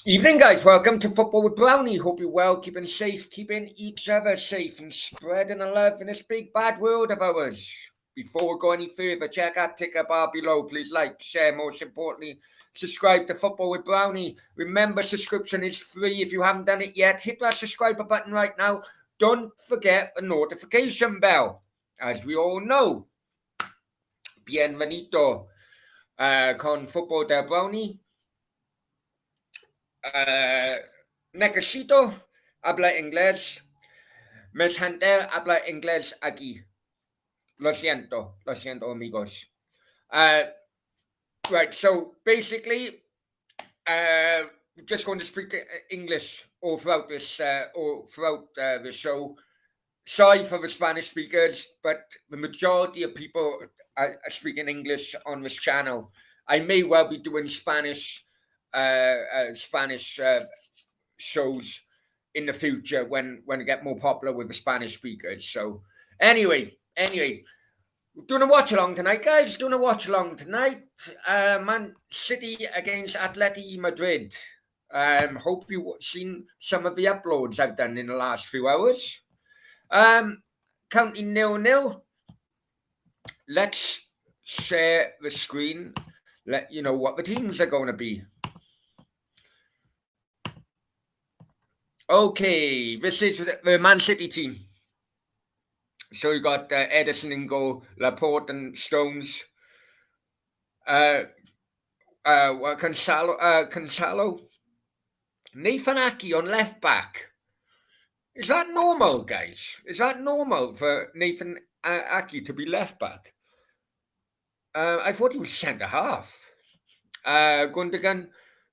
Evening, guys. Welcome to Football with Brownie. Hope you're well, keeping safe, keeping each other safe, and spreading the love in this big bad world of ours. Before we go any further, check out ticker bar below. Please like, share, most importantly, subscribe to Football with Brownie. Remember, subscription is free. If you haven't done it yet, hit that subscribe button right now. Don't forget the notification bell. As we all know, bienvenido con Football del Brownie. Necesito hablar inglés. Mis gente habla inglés aquí. Lo siento, amigos. Right, so basically, just going to speak English all throughout this, the show. Sorry for the Spanish speakers, but the majority of people are speaking English on this channel. I may well be doing Spanish shows in the future when I get more popular with the Spanish speakers. So anyway, doing a watch along tonight, guys. Doing a watch along tonight. Man City against Atletico Madrid. Hope you've seen some of the uploads I've done in the last few hours. Counting 0-0. Let's share the screen. Let you know what the teams are going to be. Okay, this is the Man City team. So you got Edison in goal, Laporte and Stones. Cancelo. Nathan Aki on left back. Is that normal, guys? Is that normal for Nathan Aki to be left back? I thought he was centre half. Gundogan,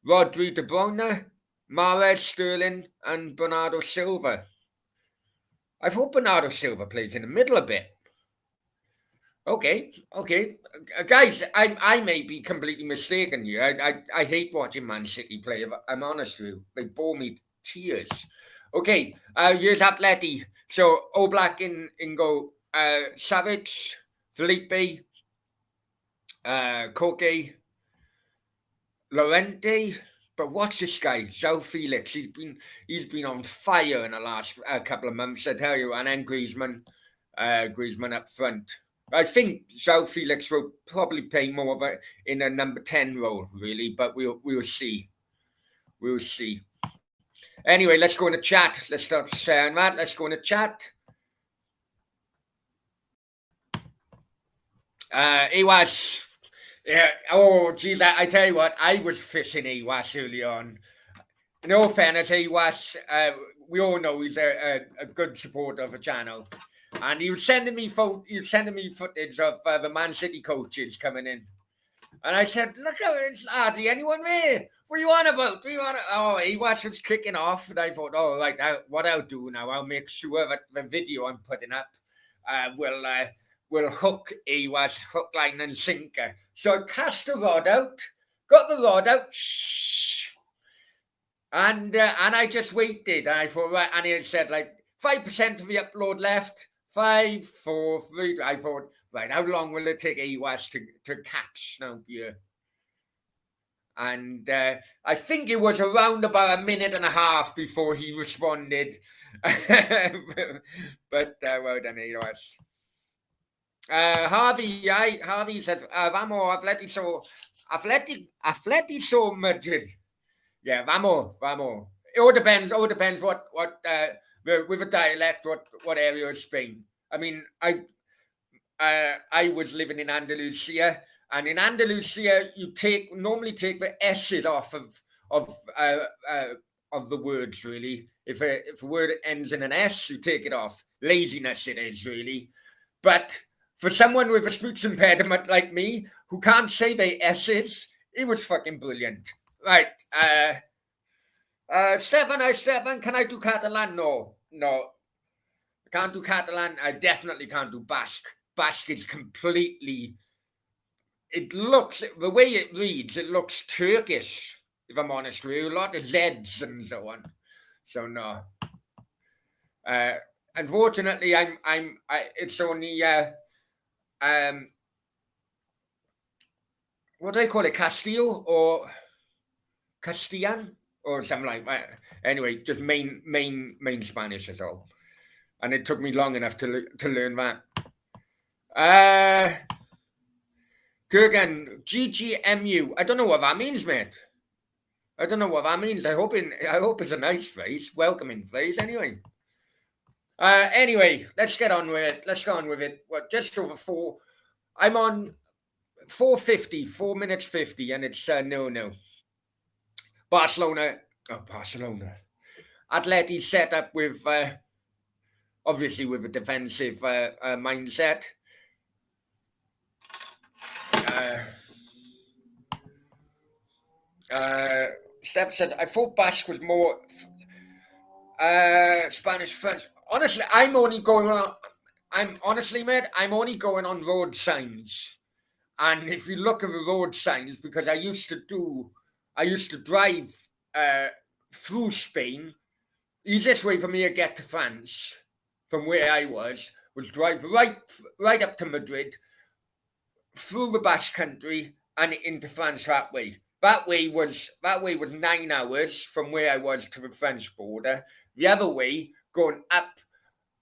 Rodri, De Bruyne, Mahrez, Sterling, and Bernardo Silva. I thought Bernardo Silva plays in the middle a bit. Okay. Guys, I may be completely mistaken here. I hate watching Man City play, if I'm honest with you. They bore me to tears. Okay, here's Atleti. So, Oblak in goal. Savage, Felipe, Koke, Llorente. But watch this guy, João Felix. He's been on fire in the last couple of months, I tell you. And then Griezmann up front. I think João Felix will probably play more of in a number 10 role, really. But we'll see. We'll see. Anyway, let's go in the chat. Let's start sharing that. Let's go in the chat. Iwas. Yeah. Oh, geez, I tell you what, I was fishing Iwas early on. In all fairness, Iwas, we all know he's a good supporter of the channel. And he was sending me footage of the Man City coaches coming in. And I said, look how it's hardly anyone there. What are you on about? Oh, Iwas was kicking off. And I thought, oh, right, what I'll do now, I'll make sure that the video I'm putting up will hook Iwas, hook, line, and sinker. So I cast the rod out, got the rod out, and I just waited. And I thought, right, and it said like 5% of the upload left, 5, 4, 3. I thought, right, how long will it take Iwas to catch now here? And I think it was around about a minute and a half before he responded. But well done, Iwas. Harvey said, vamos, Atletico Madrid. Yeah, vamos. It all depends what with a dialect, what area of Spain. I mean, I was living in Andalusia, and in Andalusia, you normally take the S's off of the words, really. If a word ends in an S, you take it off. Laziness it is, really. But for someone with a speech impediment like me, who can't say the S's, it was fucking brilliant. Right. Stefan, can I do Catalan? No. I can't do Catalan. I definitely can't do Basque. Basque is completely... the way it reads, it looks Turkish, if I'm honest with you. A lot of Zs and so on. So, no. Unfortunately, it's only... what do I call it? Castile or Castilian? or something like that. Anyway, just main Spanish is all. And it took me long enough to learn that. Kurgan, GGMU. I don't know what that means, mate. I don't know what that means. I hope it's a nice phrase, welcoming phrase. Anyway. Anyway, let's get on with it. Let's go on with it. Well, just over 4. I'm on 4:50, 4 minutes 50, and it's no. Barcelona. Atleti set up with obviously with a defensive mindset. Steph says, I thought Basque was more Spanish, French. Honestly, I'm only going on road signs. And if you look at the road signs, because I used to drive through Spain. Easiest way for me to get to France from where I was drive right up to Madrid, through the Basque Country and into France that way. That way was 9 hours from where I was to the French border. The other way, going up,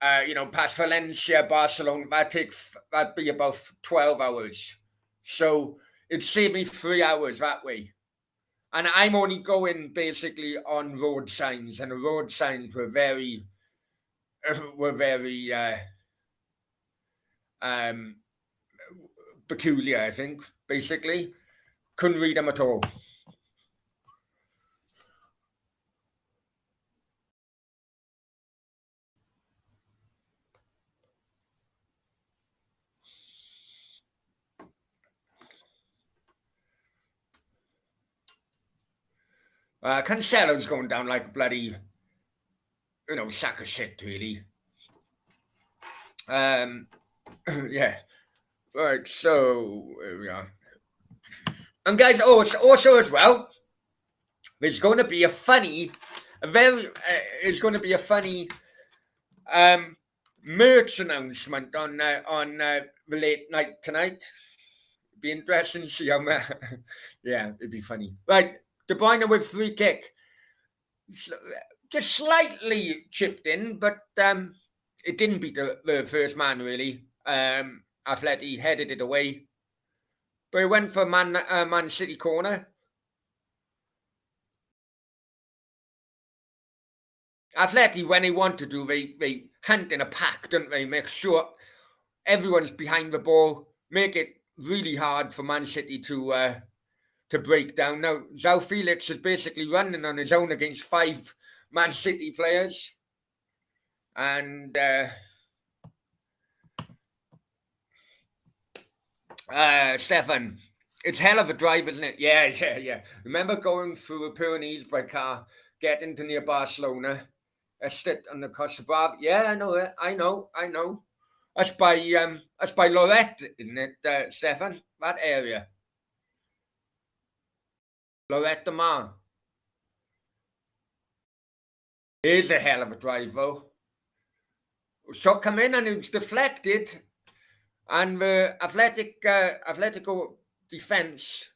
past Valencia, Barcelona, that'd be about 12 hours. So it saved me 3 hours that way. And I'm only going basically on road signs, and the road signs were very peculiar, I think, basically. Couldn't read them at all. Cancelo's going down like a bloody, sack of shit, really. Yeah. Right, so here we are. And guys, also as well, there's going to be a funny merch announcement on the late night tonight. Be interesting to see how yeah, it'd be funny. Right, De Bruyne with free kick. Just slightly chipped in, but it didn't beat the first man, really. Atleti headed it away. But it went for Man City corner. Atleti, when they want to do, they hunt in a pack, don't they? Make sure everyone's behind the ball. Make it really hard for Man City to break down. Now, João Felix is basically running on his own against 5 Man City players. And Stefan, it's hell of a drive, isn't it? Yeah. Remember going through the Pyrenees by car, getting to near Barcelona, sit on the Costa Brava? Yeah, I know it. I know. That's by Lorette, isn't it, Stefan? That area. Lorette de Mar. It is a hell of a drive, though. So come in and it was deflected, and the Atletico defense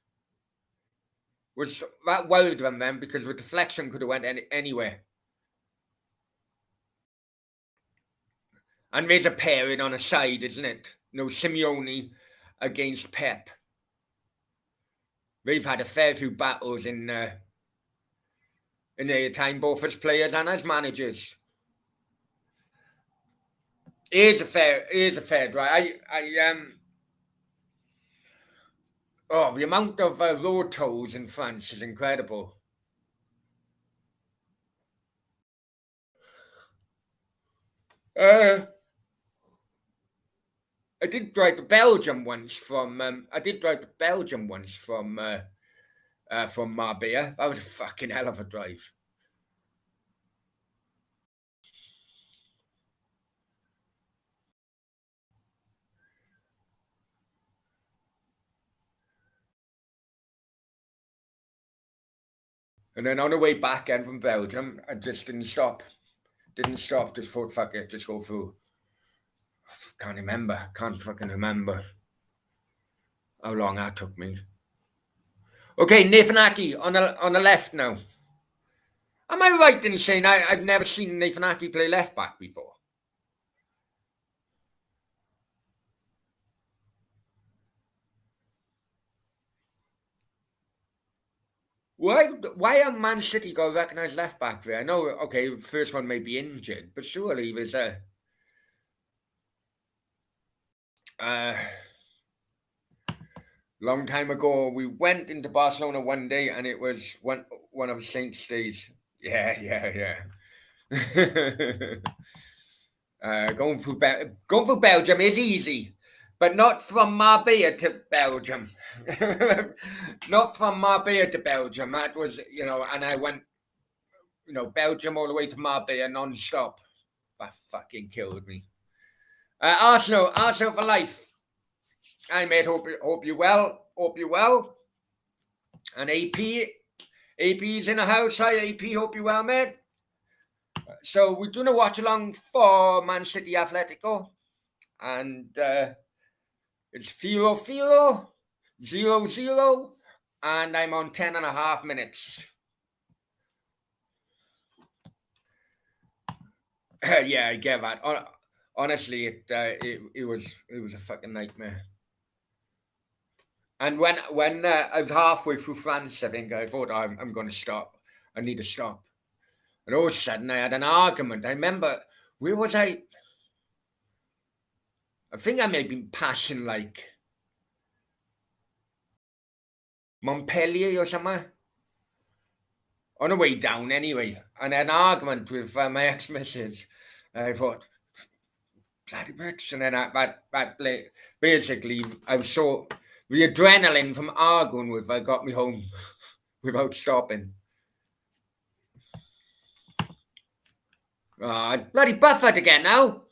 was that worried them then because the deflection could have went anywhere. And there's a pairing on a side, isn't it? Simeone against Pep. They've had a fair few battles in their time, both as players and as managers. It is a fair drive. The amount of road tolls in France is incredible. I did drive to Belgium once from Marbella. That was a fucking hell of a drive. And then on the way back end from Belgium, I just didn't stop. Just thought, fuck it, just go through. Can't fucking remember how long that took me. Okay, Nathan Aki on the left now. Am I right in saying I've never seen Nathan Aki play left back before? Why are Man City got to recognise left back there? I know, okay, first one may be injured, but surely there's a. Uh, long time ago, we went into Barcelona one day, and it was one of Saint's days. Yeah, yeah, yeah. Going through Belgium is easy, but not from Marbella to Belgium. Not from Marbella to Belgium. That was, and I went, Belgium all the way to Marbella non-stop. That fucking killed me. Arsenal for life. Hi mate, hope you well. Hope you well. And AP's in the house. Hi AP, hope you well, mate. So we're doing a watch along for Man City Atletico, and it's 0-0, 0-0, and I'm on 10.5 minutes. Yeah, I get that. Honestly, it was a fucking nightmare. And when I was halfway through France, I think I thought I'm going to stop. I need to stop. And all of a sudden, I had an argument. I remember, where was I? I think I may have been passing like Montpellier or somewhere. On the way down, anyway. And I had an argument with my ex-missus. I thought, bloody bitch. And then basically, I was so. The adrenaline from arguing with her got me home without stopping. Bloody buffered again now.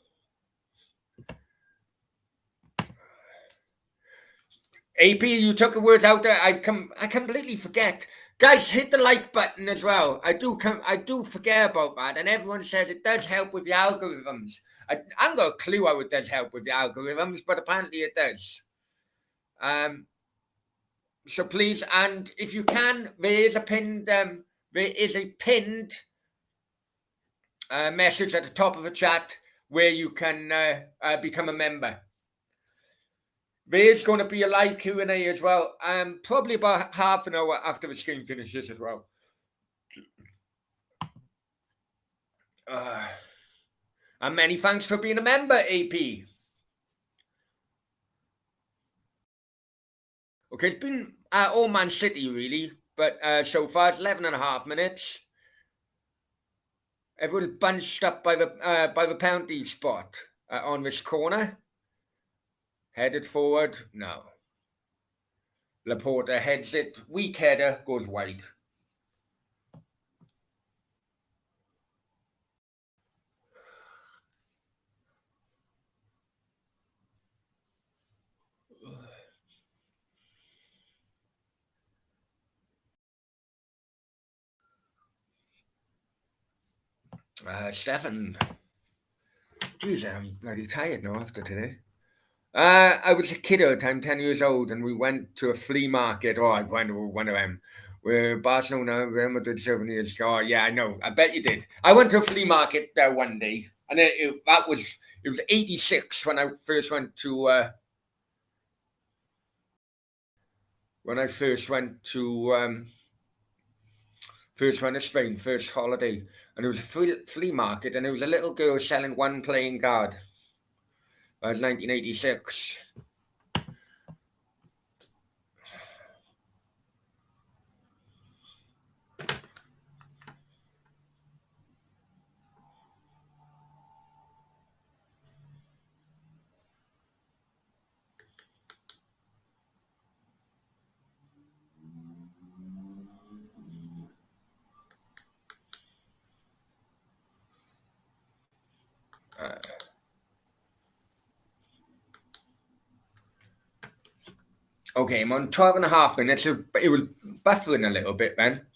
AP, you took the words out there. I completely forget. Guys, hit the like button as well. I do forget about that, and everyone says it does help with the algorithms. I haven't got a clue how it does help with the algorithms, but apparently it does. So please, and if you can, there is a pinned message at the top of the chat where you can become a member. There's going to be a live Q&A as well, probably about half an hour after the stream finishes as well. And many thanks for being a member, AP. Okay, it's been all Man City, really, but so far it's 11.5 minutes. Everyone bunched up by the penalty spot on this corner. Headed forward, no. Laporta heads it, weak header, goes wide. Stefan, geez, I'm bloody tired now after today. I was a kid at the time, 10 years old, and we went to a flea market. I went to one of them where Barcelona, Real Madrid 7 years ago. Oh, yeah, I know. I bet you did. I went to a flea market there one day, and it was 86 when I first went to Spain, first holiday, and it was a flea market, and there was a little girl selling one playing card. That was 1986. Okay, I'm on 12.5 minutes. It was buffering a little bit then.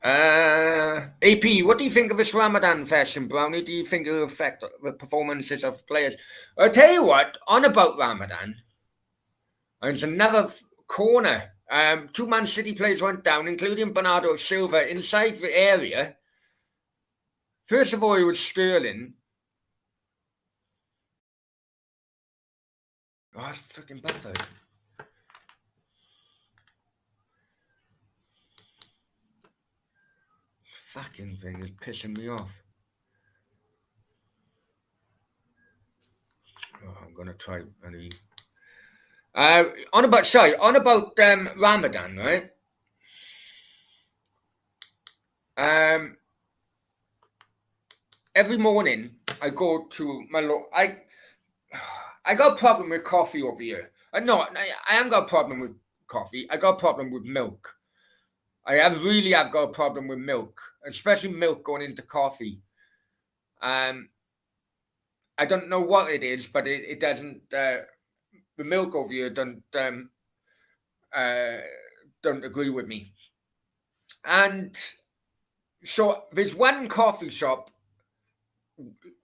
AP, what do you think of this Ramadan fashion, Brownie? Do you think it will affect the performances of players? I'll tell you what, on about Ramadan, there's another corner Two Man City players went down, including Bernardo Silva, inside the area. First of all, it was Sterling. Oh, it's freaking buffered. Fucking thing is pissing me off. Oh, I'm gonna try any. On about Ramadan, right? Every morning I go to my I got a problem with coffee over here. No, I haven't got a problem with coffee. I got a problem with milk. Really have got a problem with milk, especially milk going into coffee. I don't know what it is, but it doesn't. The milk over here don't agree with me. And so there's one coffee shop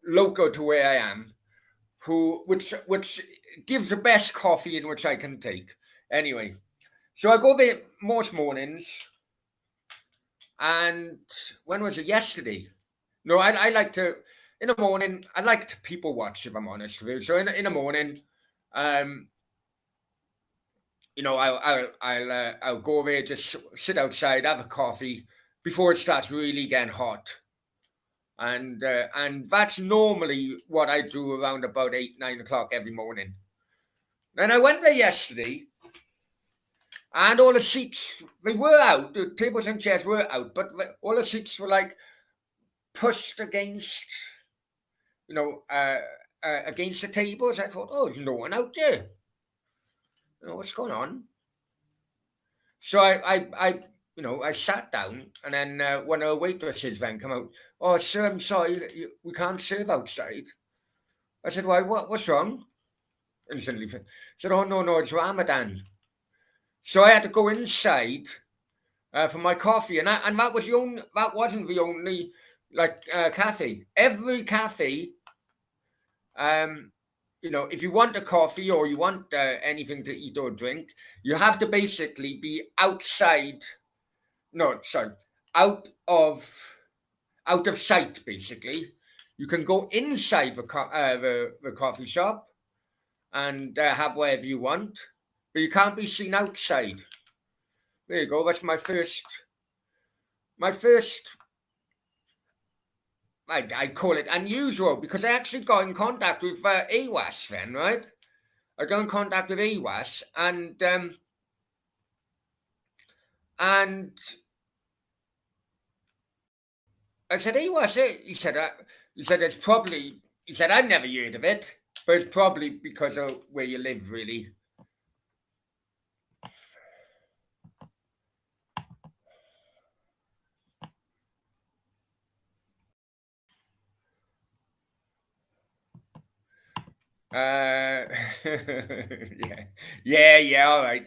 local to where I am, which gives the best coffee in which I can take. Anyway, so I go there most mornings, and when was it? Yesterday. No, I like to in the morning. I like to people watch, if I'm honest with you. So in the morning, um, I'll go there, just sit outside, have a coffee before it starts really getting hot. And that's normally what I do around about 8, 9 o'clock every morning. And I went there yesterday, and all the seats they were out. The tables and chairs were out, but all the seats were like pushed against, against the tables. I thought, oh, there's no one out there. What's going on? So I sat down, and then one of the waitresses then come out. Oh, sir, I'm sorry, we can't serve outside. I said, why? What's wrong? Instantly said, oh no, it's Ramadan. So I had to go inside for my coffee, and that wasn't the only cafe. Every cafe, if you want a coffee or you want anything to eat or drink, you have to basically be outside. No, sorry, out of sight. Basically, you can go inside the coffee shop and have whatever you want, but you can't be seen outside. There you go. That's my first. I call it unusual because I actually got in contact with AWAS then, right? I got in contact with AWAS, and I said, AWAS. He said it's probably. He said I've never heard of it, but it's probably because of where you live, really. Yeah. All right.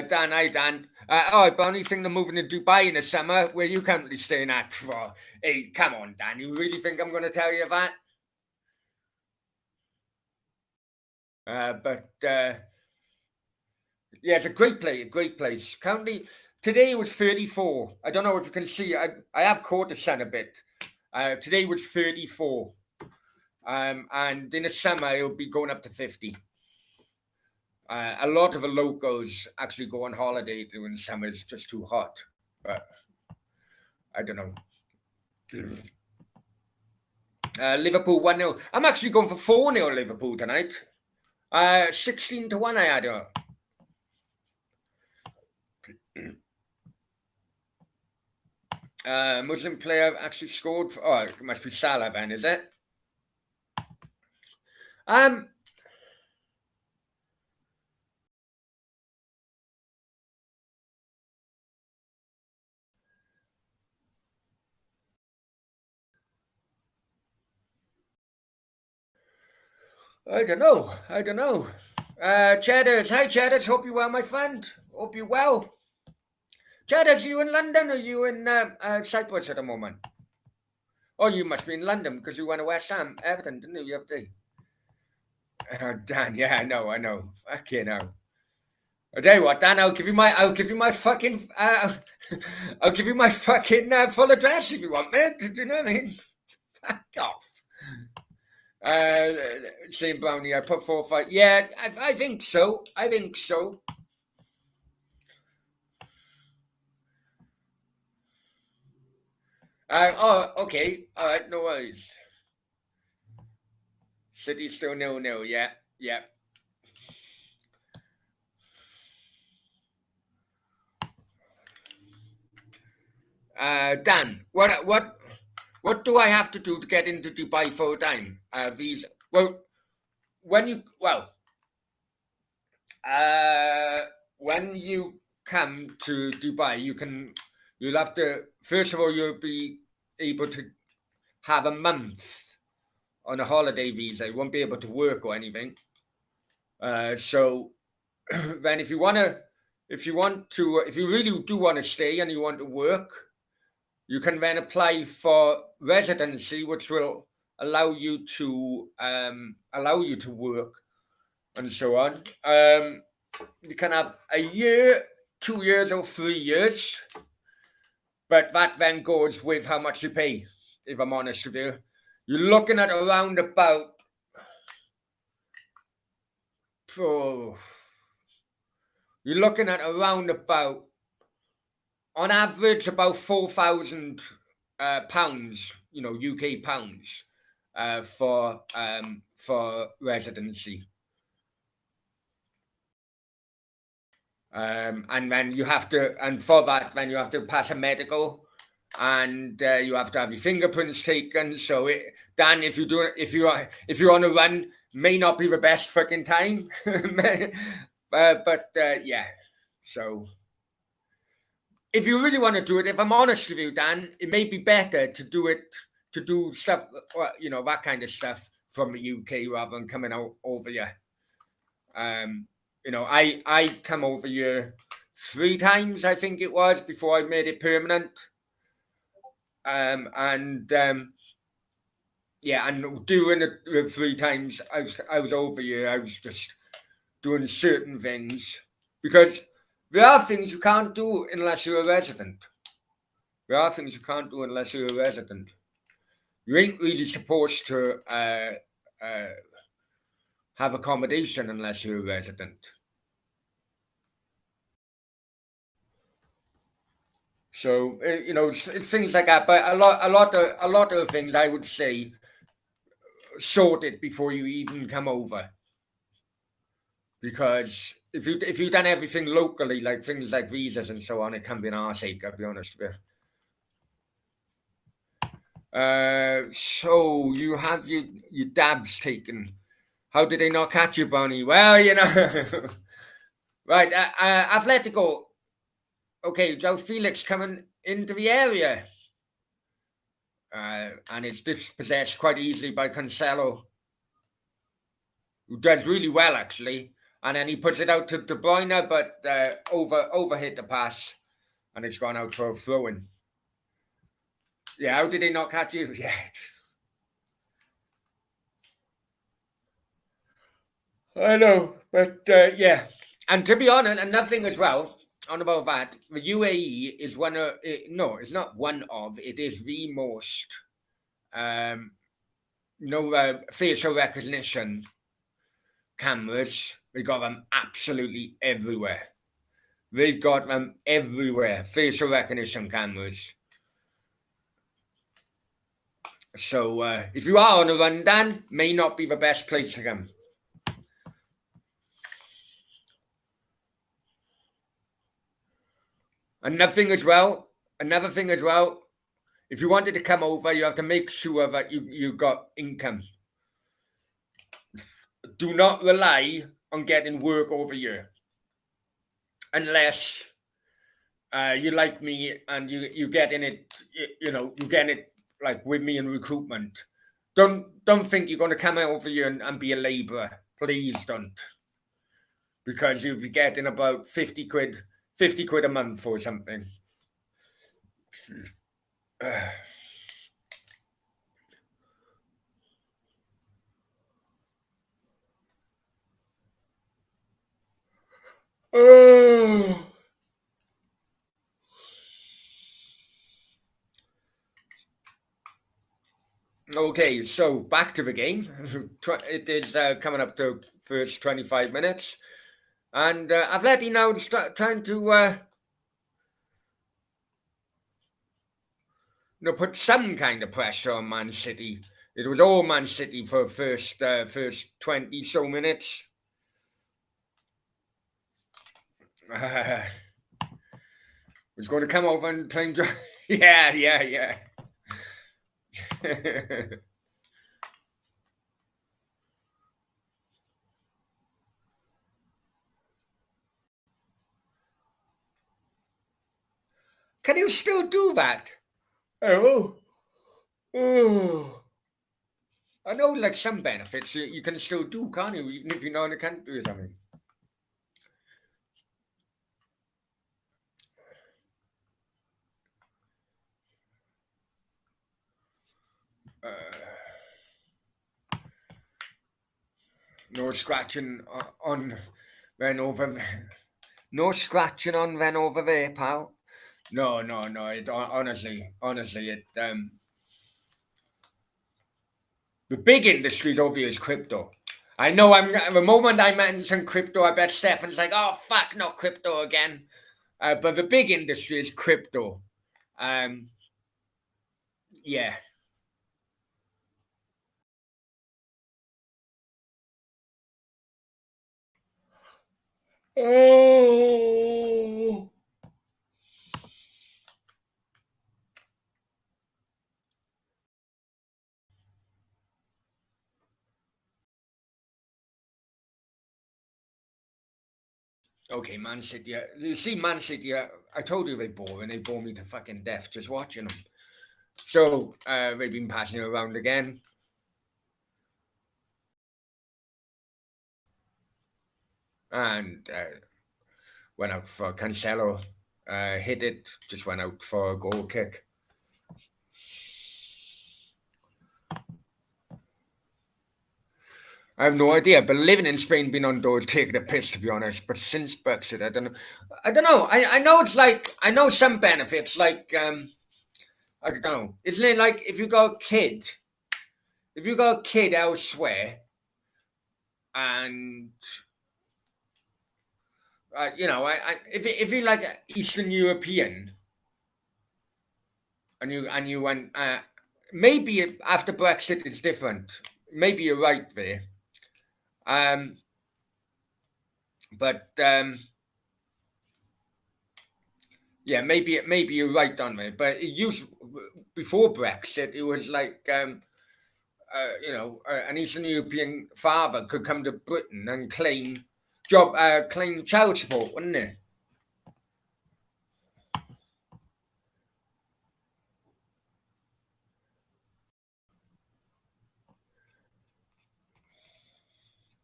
Dan, hi Dan. But only thing they're moving to Dubai in the summer, where you currently staying at for. Hey, come on, Dan. You really think I'm going to tell you that? But yeah, it's a great place. Currently, today was 34. I don't know if you can see. I have caught the sun a bit. Today was 34. And in the summer, it'll be going up to 50. A lot of the locals actually go on holiday during the summer. It's just too hot. But I don't know. Liverpool 1-0. I'm actually going for 4-0 Liverpool tonight. 16-1 I had it. Muslim player actually scored. It must be Salah then, is it? I don't know. Cheddars. Hi, Cheddars. Hope you're well, my friend. Hope you're well. Cheddars, are you in London or are you in Cyprus at the moment? Oh, you must be in London because you went to West Ham, Everton, didn't you, the other day? Dan, yeah, I know. Fucking hell. I tell you what, Dan, I'll give you my fucking, I'll give you my fucking full address if you want, mate. Do you know what I mean? Fuck off. Uh, Same Brownie, I put 4 5. Yeah, I think so. I think so. Okay. All right, no worries. City still 0-0. Yeah, yeah. Dan, what do I have to do to get into Dubai full time? Visa. Well, when you well, uh, when you come to Dubai, you'll have to first of all you'll be able to have a month on a holiday visa. You won't be able to work or anything. So then if you really do want to stay and you want to work, you can then apply for residency, which will allow you to work and so on. You can have a year, 2 years, or 3 years, but that then goes with how much you pay. If I'm honest with you, you're looking at around about oh, you're looking at around about on average about £4,000, UK pounds, for residency. And then for that, then you have to pass a medical, and you have to have your fingerprints taken. So, Dan, if you're on a run, may not be the best fucking time, but yeah. So, if you really want to do it, if I'm honest with you, Dan, it may be better to do stuff, that kind of stuff from the UK rather than coming out over here. I come over here 3 times, I think it was, before I made it permanent. Yeah, and doing it 3 times, I was over here. I was just doing certain things because there are things you can't do unless you're a resident. There are things you can't do unless you're a resident. You ain't really supposed to have accommodation unless you're a resident. So it's things like that. But a lot of things I would say sort it before you even come over, because if you've done everything locally, like things like visas and so on, it can be an arseache. I'll be honest with you. So you have your dabs taken. How did they not catch you, Bonnie? Well, right. Atletico. Okay, Joe Felix coming into the area. And it's dispossessed quite easily by Cancelo, who does really well, actually. And then he puts it out to De Bruyne, but overhit the pass, and it's gone out for a throw-in. Yeah, how did they not catch you? Yeah. I know, but yeah. And to be honest, another thing as well, on about that, the UAE is no, it's not one of, it is the most, facial recognition cameras. They got them absolutely everywhere. They've got them everywhere, facial recognition cameras. So if you are on a run, Dan, may not be the best place to come. Another thing as well, if you wanted to come over, you have to make sure that you got income. Do not rely on getting work over here, unless you like me and you get in it. You get it like with me in recruitment. Don't think you're going to come over here and be a labourer. Please don't, because you'll be getting about 50 quid a month or something. Oh. Okay, so back to the game. It is coming up to first 25 minutes. And Atleti now trying to put some kind of pressure on Man City. It was all Man City for first 20 so minutes. Was going to come over and claim. Yeah. Can you still do that? Oh. Oh. I know, like some benefits you can still do, can't you? Even if you're not in the country or something. No scratching on when over. No scratching on when over there, pal. No. It honestly, it the big industries over here is crypto. I know. The moment I mention crypto, I bet Stefan's like, "Oh fuck, not crypto again." But the big industry is crypto. Um, yeah. Oh. Okay, Man City. You see, Man City. I told you they bore, and they bore me to fucking death just watching them. So they've been passing it around again, and went out for Cancelo. Hit it. Just went out for a goal kick. I have no idea, but living in Spain, being on doors, taking a piss, to be honest. But since Brexit, I don't know. I don't know. I know it's like I know some benefits, like I don't know. Isn't it like if you got a kid elsewhere, and if you like Eastern European, and you went, maybe after Brexit it's different. Maybe you're right there. Um, but yeah, maybe you're right on there. But it used before Brexit, it was like an Eastern European father could come to Britain and claim child support, wouldn't it?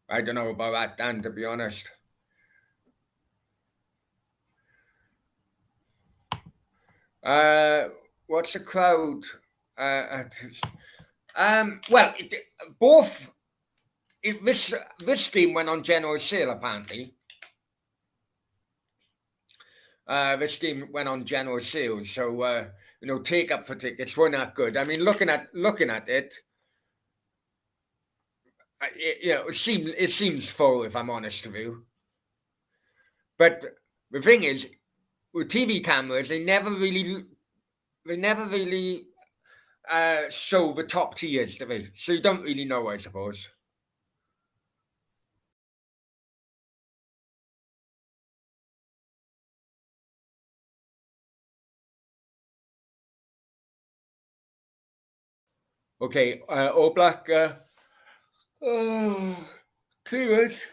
I don't know about that, Dan. To be honest, uh, what's the crowd? Well, both. This game went on general sale apparently. This game went on general sale, so take up for tickets were not good. I mean, looking at it, it seems full, if I'm honest with you. But the thing is, with TV cameras, they never really show the top tiers to me, so you don't really know, I suppose. Okay, All Black. Oh, clearance.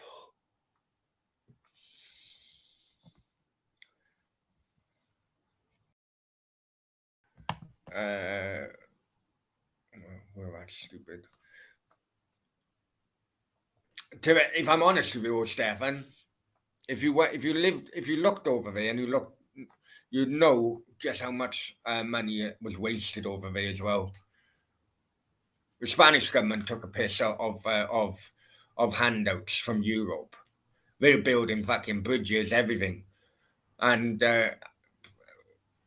Uh, well, that's stupid. If I'm honest with you, Stefan, if you looked over there and you'd know just how much money was wasted over there as well. The Spanish government took a piss out of handouts from Europe. They're building fucking bridges, everything. And,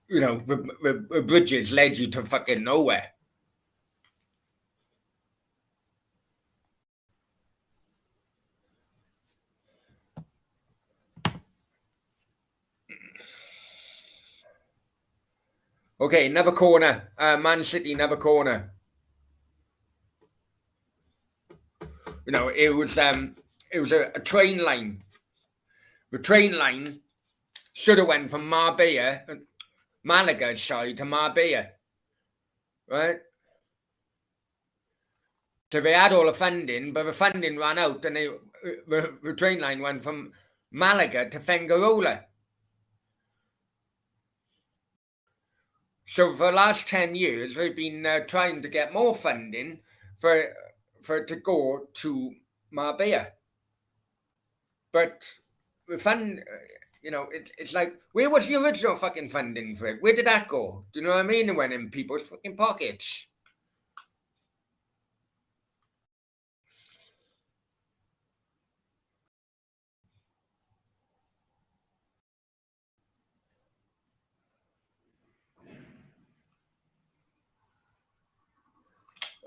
you know, the bridges led you to fucking nowhere. Okay, another corner. Man City, another corner. You know, it was a train line. The train line should have went from Malaga's side to Marbella, right? So they had all the funding, but the funding ran out, and the train line went from Malaga to Fuengirola. So for the last 10 years, they've been trying to get more funding for it to go to Marbella. But the fund, you know, it's like, where was the original fucking funding for it? Where did that go? Do you know what I mean? It went in people's fucking pockets.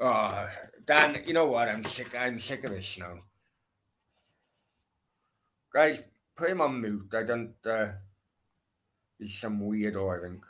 Oh, Dan, you know what? I'm sick of this now. Guys, put him on mute. I don't, he's some weirdo, I think.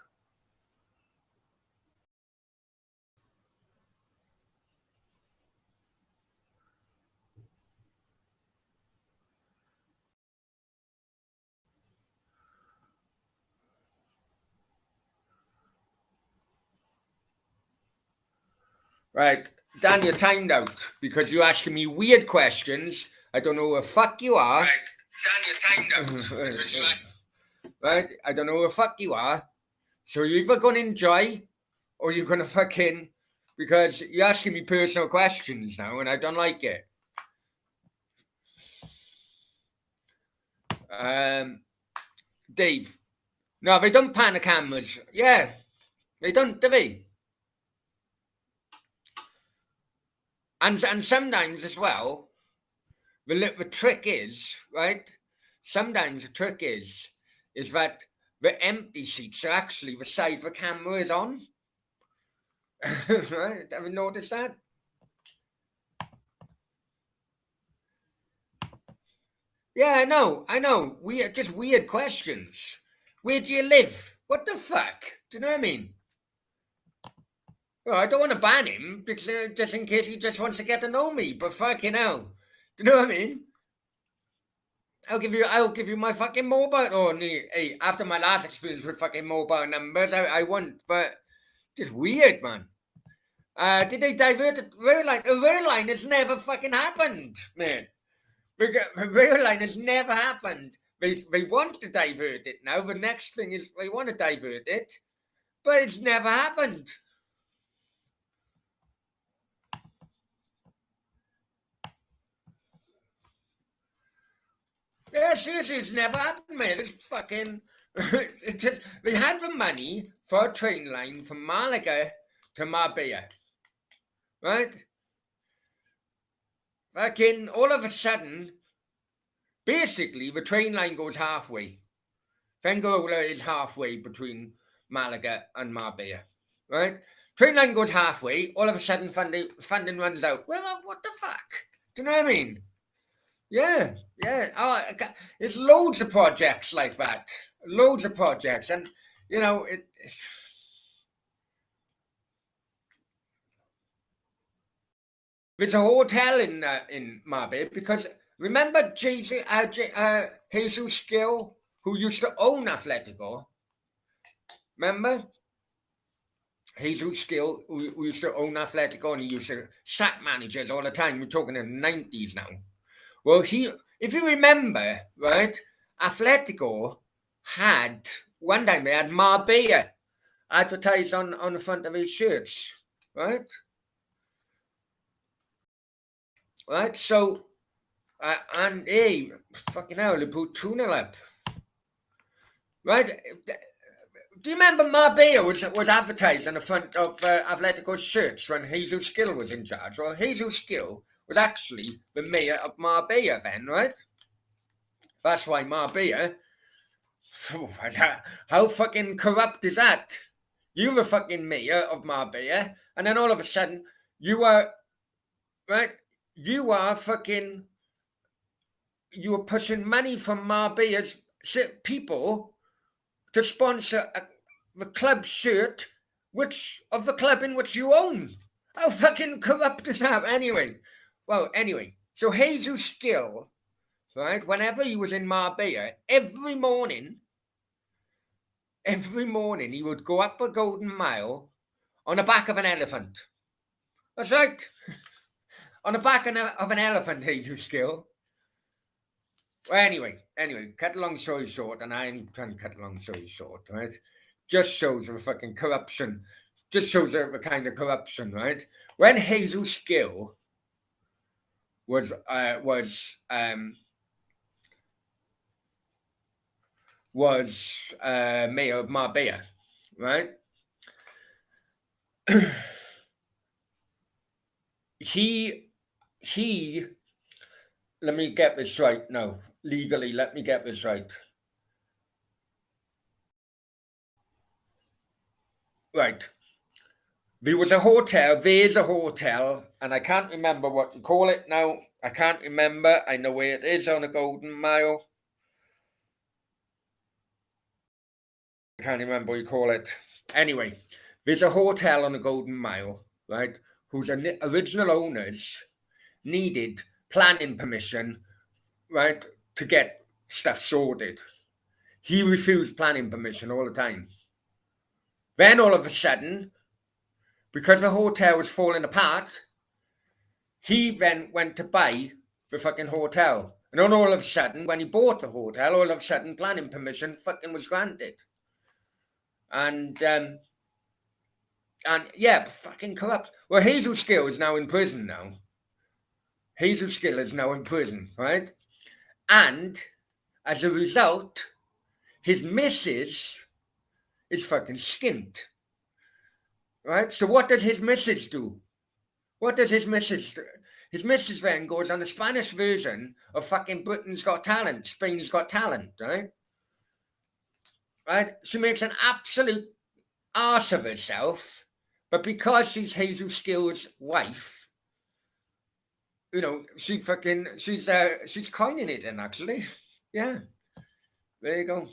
Right, Dan, you're timed out because you're asking me weird questions. I don't know who the fuck you are. Right, Dan, you're timed out because you right, I don't know who the fuck you are. So you're either going to enjoy or you're going to fucking... Because you're asking me personal questions now and I don't like it. Dave. No, they don't pan the cameras. Yeah, they don't, do they? And sometimes as well, the trick is, right? Sometimes the trick is that the empty seats are actually the side the camera is on. Right? Have you noticed that? Yeah, I know. Just weird questions. Where do you live? What the fuck? Do you know what I mean? Well, I don't want to ban him because, just in case he just wants to get to know me. But fucking hell, do you know what I mean? I'll give you my fucking mobile. Oh, hey, after my last experience with fucking mobile numbers, I won't. But just weird, man. Did they divert the rail line? The rail line has never fucking happened, man. The rail line has never happened. They want to divert it now. The next thing is they want to divert it, but it's never happened. Yeah, seriously, it's never happened, man. It's fucking... It's just, they had the money for a train line from Malaga to Marbella, right? Fucking all of a sudden, basically, the train line goes halfway. Fuengirola is halfway between Malaga and Marbella, right? Train line goes halfway, all of a sudden funding runs out. Well, what the fuck? Do you know what I mean? Yeah. Oh, there's loads of projects like that. Loads of projects. And, you know, there's a hotel in Marbella because remember Jesus Skill, who used to own Atletico? Remember? Jesus Skill, who used to own Atletico, and he used to sack managers all the time. We're talking in the 90s now. Well, if you remember, right, Atletico had, one time they had Marbella advertised on the front of his shirts, right? Right, so, and hey, fucking hell, they put 2-0 up. Right? Do you remember Marbella was advertised on the front of Atletico's shirts when Jesus Skill was in charge? Well, Jesus Skill was actually the mayor of Marbella then, right? That's why Marbella, how fucking corrupt is that? You're the fucking mayor of Marbella, and then all of a sudden, you are, right? You are fucking, you are pushing money from Marbella's people to sponsor the club shirt, which of the club in which you own. How fucking corrupt is that? Anyway, so Jesus Gill, right? Whenever he was in Marbella, every morning he would go up the Golden Mile on the back of an elephant. That's right, on the back of an elephant, Jesus Gill. Well, anyway, cut a long story short, and I'm trying to cut a long story short, right? Just shows the fucking corruption. Just shows the kind of corruption, right? When Jesus Gill was mayor of Marbella, right? he let me get this right now. Legally, let me get this right. Right. There's a hotel, and I can't remember what to call it now. I can't remember. I know where it is on the Golden Mile. I can't remember what you call it. Anyway, there's a hotel on the Golden Mile, right, whose original owners needed planning permission, right, to get stuff sorted. He refused planning permission all the time. Then all of a sudden, because the hotel was falling apart, he then went to buy the fucking hotel. And then all of a sudden, when he bought the hotel, all of a sudden planning permission fucking was granted. And yeah, fucking corrupt. Well, Hazel Skill is now in prison now. Hazel Skill is now in prison, right? And as a result, his missus is fucking skint. Right? So what does his missus do? What does his missus do? His missus then goes on the Spanish version of fucking Britain's Got Talent, Spain's Got Talent, right? Right? She makes an absolute arse of herself, but because she's Hazel Skill's wife, you know, she's coining it in, actually. Yeah. There you go.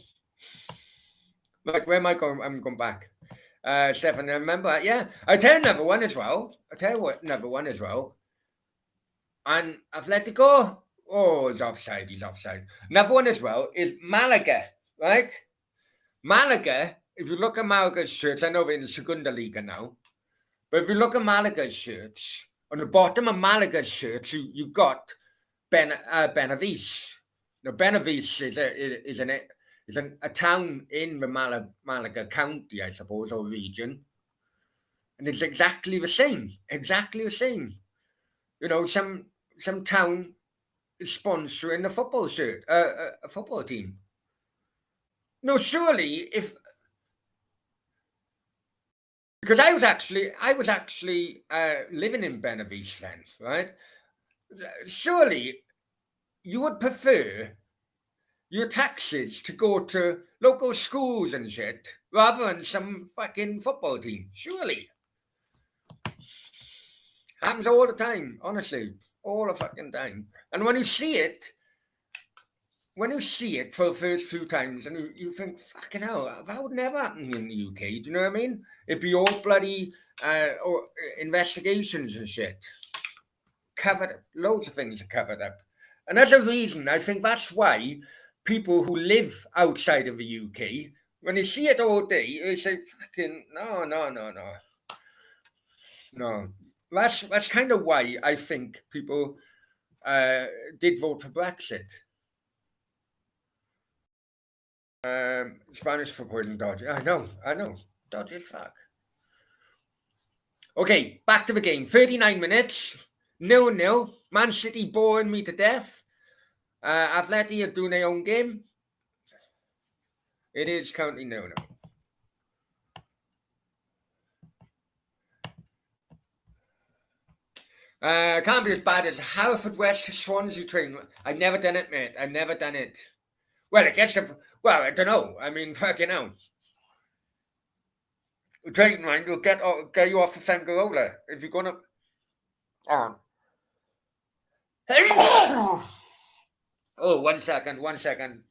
Like, where am I going? I'm going back. Stefan, remember? Yeah. I tell you another one as well. And Atletico, oh, he's offside. Another one as well is Malaga, right? Malaga, if you look at Malaga's shirts, I know they're in the Segunda Liga now, but if you look at Malaga's shirts, on the bottom of Malaga's shirts, you got Benavides. Now, Benavides is a town in the Malaga County, I suppose, or region. And it's exactly the same. You know, some town is sponsoring a football shirt, a football team. No, surely because I was actually living in Benavides then, right? Surely you would prefer your taxes to go to local schools and shit rather than some fucking football team. Surely. Happens all the time, honestly. All the fucking time. And when you see it for the first few times and you think, fucking hell, that would never happen in the UK. Do you know what I mean? It'd be all bloody or investigations and shit. Covered up. Loads of things are covered up. And as a reason, I think that's why people who live outside of the UK, when they see it all day, they say, fucking, no. No. That's kind of why I think people did vote for Brexit. Spanish football and dodgy. I know. Dodgy as fuck. Okay, back to the game. 39 minutes. 0-0. Man City boring me to death. Atleti are doing their own game. It is currently 0-0. Can't be as bad as Haverfordwest to Swansea train. I've never done it, mate. I've never done it. Well, I guess well, I don't know. I mean, fucking hell. Training mind will get you off the Fangarola if you're gonna. Oh. Oh, 1 second, 1 second.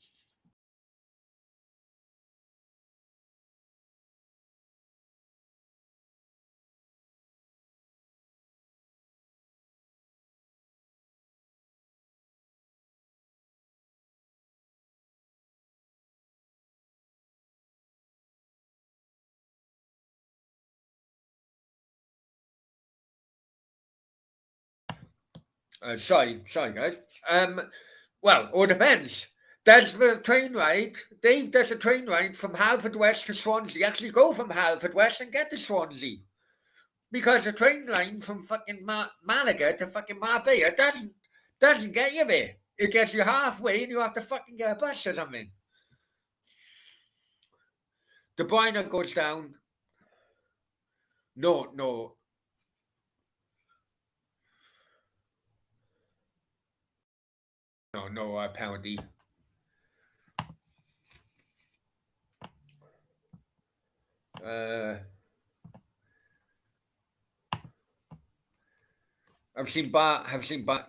Sorry, guys. Well, all depends. Does the train ride, Dave does a train ride from Haverfordwest to Swansea, actually go from Haverfordwest and get to Swansea. Because the train line from fucking Malaga to fucking Marbella doesn't get you there. It gets you halfway and you have to fucking get a bus or something. De Bruyne goes down. No. No, penalty. I've seen Bar.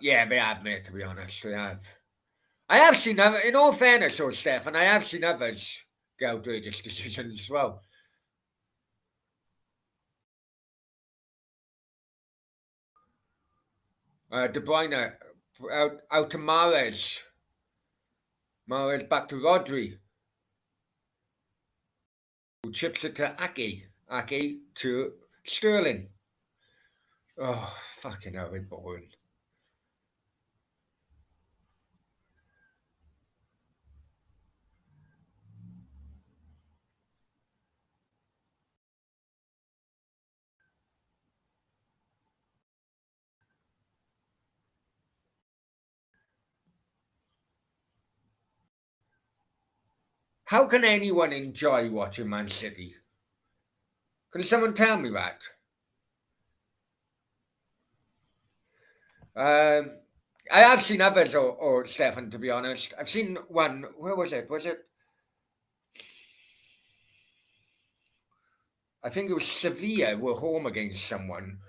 Yeah, they have, mate. To be honest, they have. I have seen other. In all fairness, though, Stefan, I have seen others get outrageous decisions as well. De Bruyne out to Mahrez. Mahrez back to Rodri, who chips it to Ake. Ake to Sterling. Oh, fucking hell, it's boring. How can anyone enjoy watching Man City? Can someone tell me that? I have seen others, or Stefan, to be honest. I've seen one. Where was it? Was it? I think it was Sevilla were home against someone,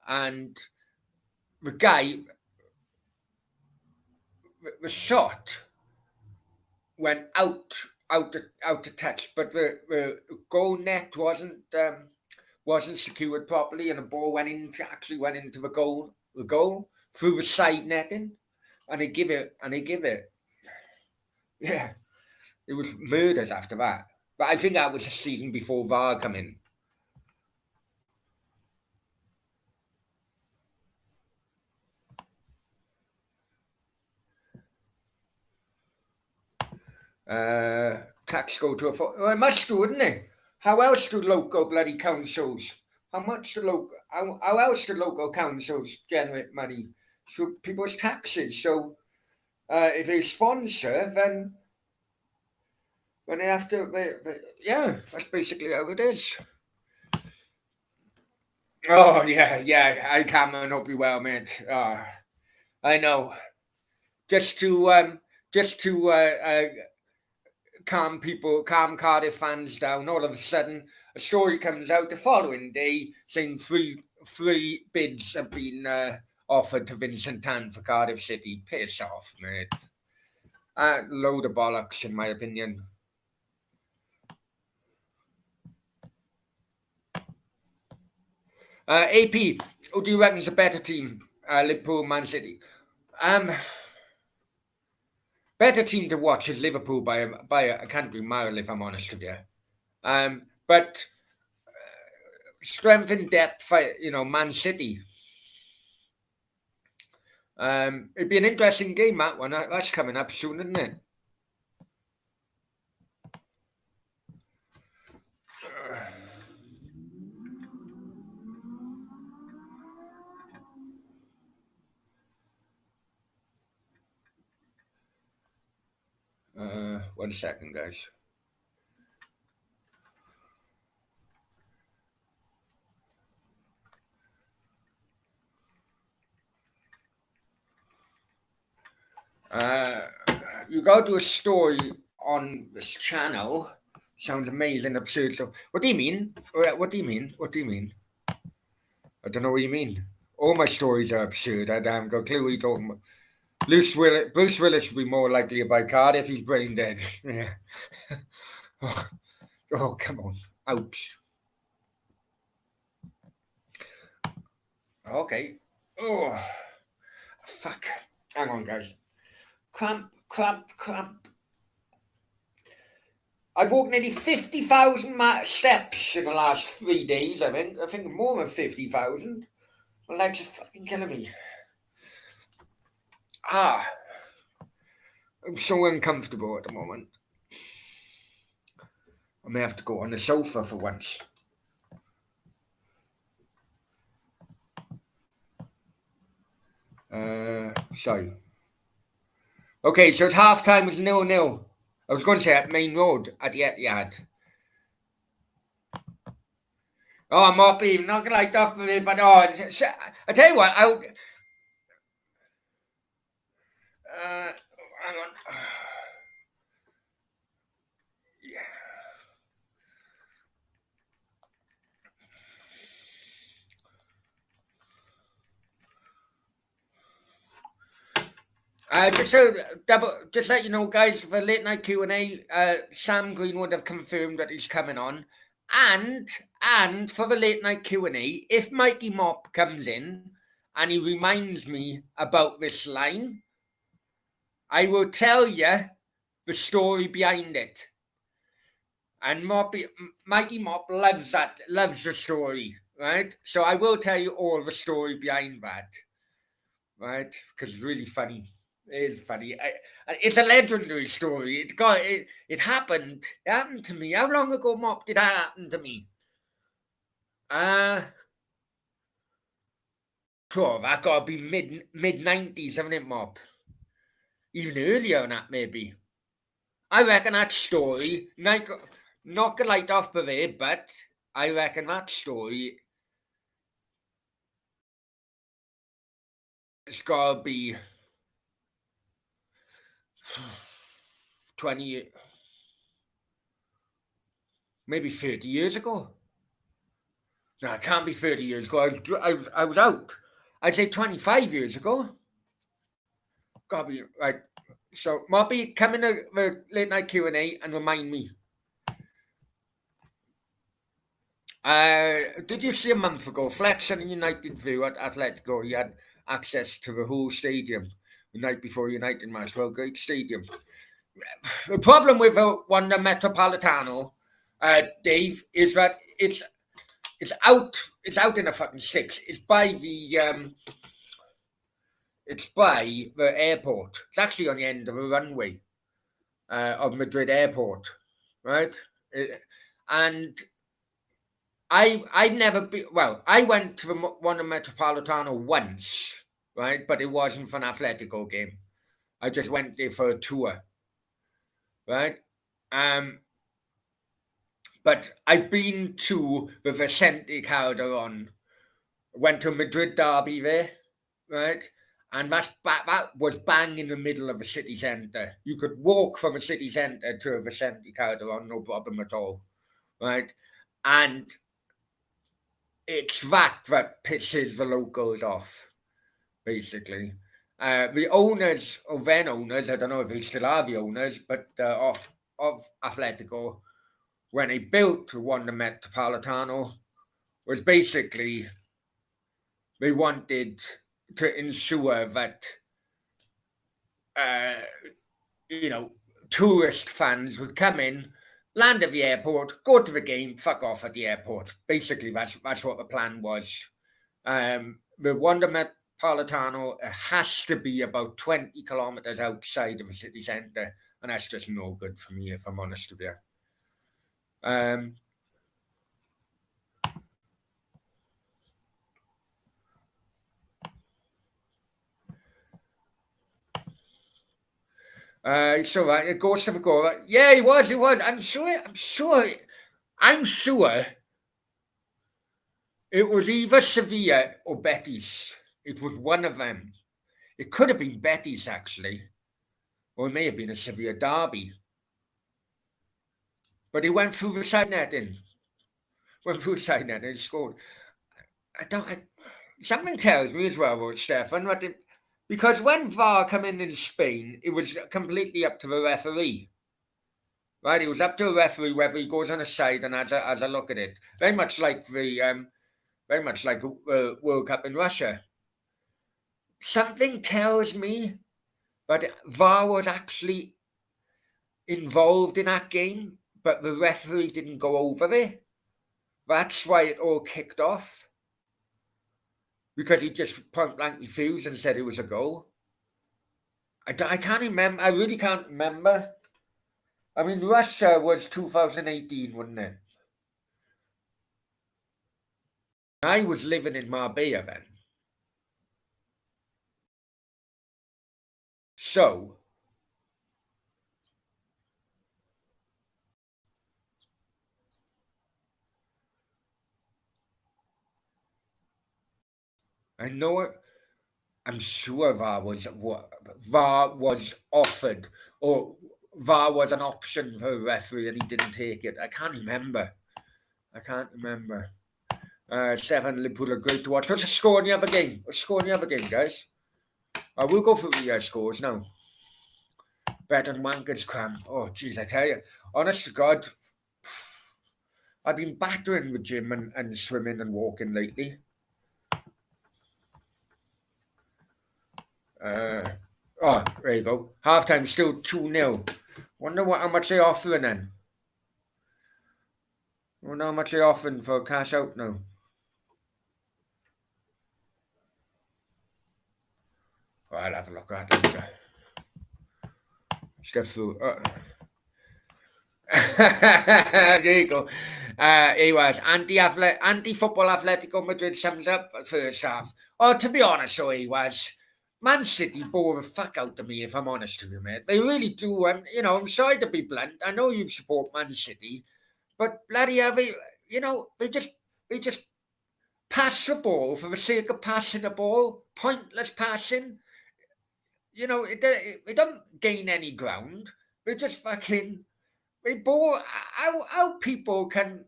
and the guy, the shot went out to touch, but the goal net wasn't secured properly, and the ball went into the goal through the side netting, and they give it. Yeah, it was murders after that. But I think that was the season before VAR come in. Tax go to a well, it must do, wouldn't it? How else do local bloody councils? How else do local councils generate money? Through people's taxes. So if they sponsor, then when they have to, yeah, that's basically how it is. Oh yeah, I come and hope you well, mate. I know. Just to calm Cardiff fans down. All of a sudden, a story comes out the following day saying three bids have been offered to Vincent Tan for Cardiff City. Piss off, mate. Load of bollocks, in my opinion. AP, who do you reckon is a better team? Liverpool, Man City. Better team to watch is Liverpool by a country mile, if I'm honest with you. But strength and depth, Man City. It'd be an interesting game, that one. That's coming up soon, isn't it? One second, guys. You go to a story on this channel sounds amazing, absurd. So, what do you mean? What do you mean? What do you mean? I don't know what you mean. All my stories are absurd. I haven't got a clue what you're talking about. Bruce Willis would be more likely to buy Cardiff. He's brain dead. Yeah. Oh, come on. Ouch. Okay. Oh, fuck. Hang on, guys. Cramp. I've walked nearly 50,000 steps in the last 3 days, I think. I think more than 50,000. My legs are fucking killing me. I'm so uncomfortable at the moment. I may have to go on the sofa for once. Sorry. Okay, so it's half time. It's 0-0. I was going to say at Main Road at the Etihad. Oh, I'm not even not gonna like off of it, but I tell you what, hang on. Just let you know, guys, for late night Q&A, Sam Greenwood have confirmed that he's coming on, and for the late night Q&A, if Mikey Mop comes in and he reminds me about this line, I will tell you the story behind it. And Mikey Mop loves the story, right? So I will tell you all the story behind that, right? Because it's really funny. It is funny. It's a legendary story. It happened. It happened to me. How long ago, Mop, did that happen to me? Sure, that got to be mid-90s, haven't it, Mop? Even earlier than that, maybe. I reckon that story, not gonna light off the way, but I reckon that story, it's got to be 20, maybe 30 years ago. No, it can't be 30 years ago. I was out. I'd say 25 years ago. Gotta be right. So, Moppy, come in the late night Q&A and remind me. Did you see a month ago, Flex and United View at Atletico? He had access to the whole stadium the night before United match. Well, great stadium. The problem with Wanda Metropolitano, Dave, is that it's out in the fucking sticks. It's by the airport. It's actually on the end of a runway of Madrid airport, right? And I've never been. Well, I went to the Wanda Metropolitano once, right? But it wasn't for an Atletico game. I just went there for a tour, right? But I've been to the Vicente Calderon, went to Madrid derby there, right? And that was bang in the middle of a city centre. You could walk from a city centre to a Vicente Calderon, no problem at all, right? And it's that pisses the locals off, basically. The owners, or then owners, I don't know if they still are the owners, but of Atletico, when they built Wanda Metropolitano, was basically they wanted to ensure that tourist fans would come in, land at the airport, go to the game, fuck off at the airport. Basically, that's what the plan was. The Wanda Metropolitano has to be about 20 kilometers outside of the city centre, and that's just no good for me, if I'm honest with you. So it goes to the goal. Yeah, he was. I'm sure it was either Sevilla or Betis. It was one of them. It could have been Betis, actually. Or it may have been a Sevilla derby. But he went through the side netting. Went through the side net and he scored. Something tells me as well about Stefan, because when VAR come in Spain, it was completely up to the referee. Right, it was up to the referee whether he goes on a side and has a look at it. Very much like the World Cup in Russia. Something tells me that VAR was actually involved in that game, but the referee didn't go over there. That's why it all kicked off. Because he just point blank refused and said it was a goal. I can't remember. I really can't remember. I mean, Russia was 2018, wasn't it? I was living in Marbella then. So, I know it. I'm sure VAR was offered, or VAR was an option for a referee and he didn't take it. I can't remember. Stefan, Liverpool are great to watch. What's the score in the other game? Guys? We'll go through the scores now. Better than Wanker's cramp. Oh, jeez, I tell you. Honest to God, I've been battering the gym and swimming and walking lately. There you go. Halftime still 2-0. Wonder how much they're offering then. Wonder how much they're offering for cash out now. I'll have a look at that later. Step through. There you go. He was anti-football Atletico Madrid sums up first half. Oh, to be honest, though, he was. Man City bore the fuck out of me, if I'm honest with you, mate. They really do. I'm sorry to be blunt. I know you support Man City, but bloody hell, they just pass the ball for the sake of passing the ball. Pointless passing. It don't gain any ground. They just fucking. They bore. How people can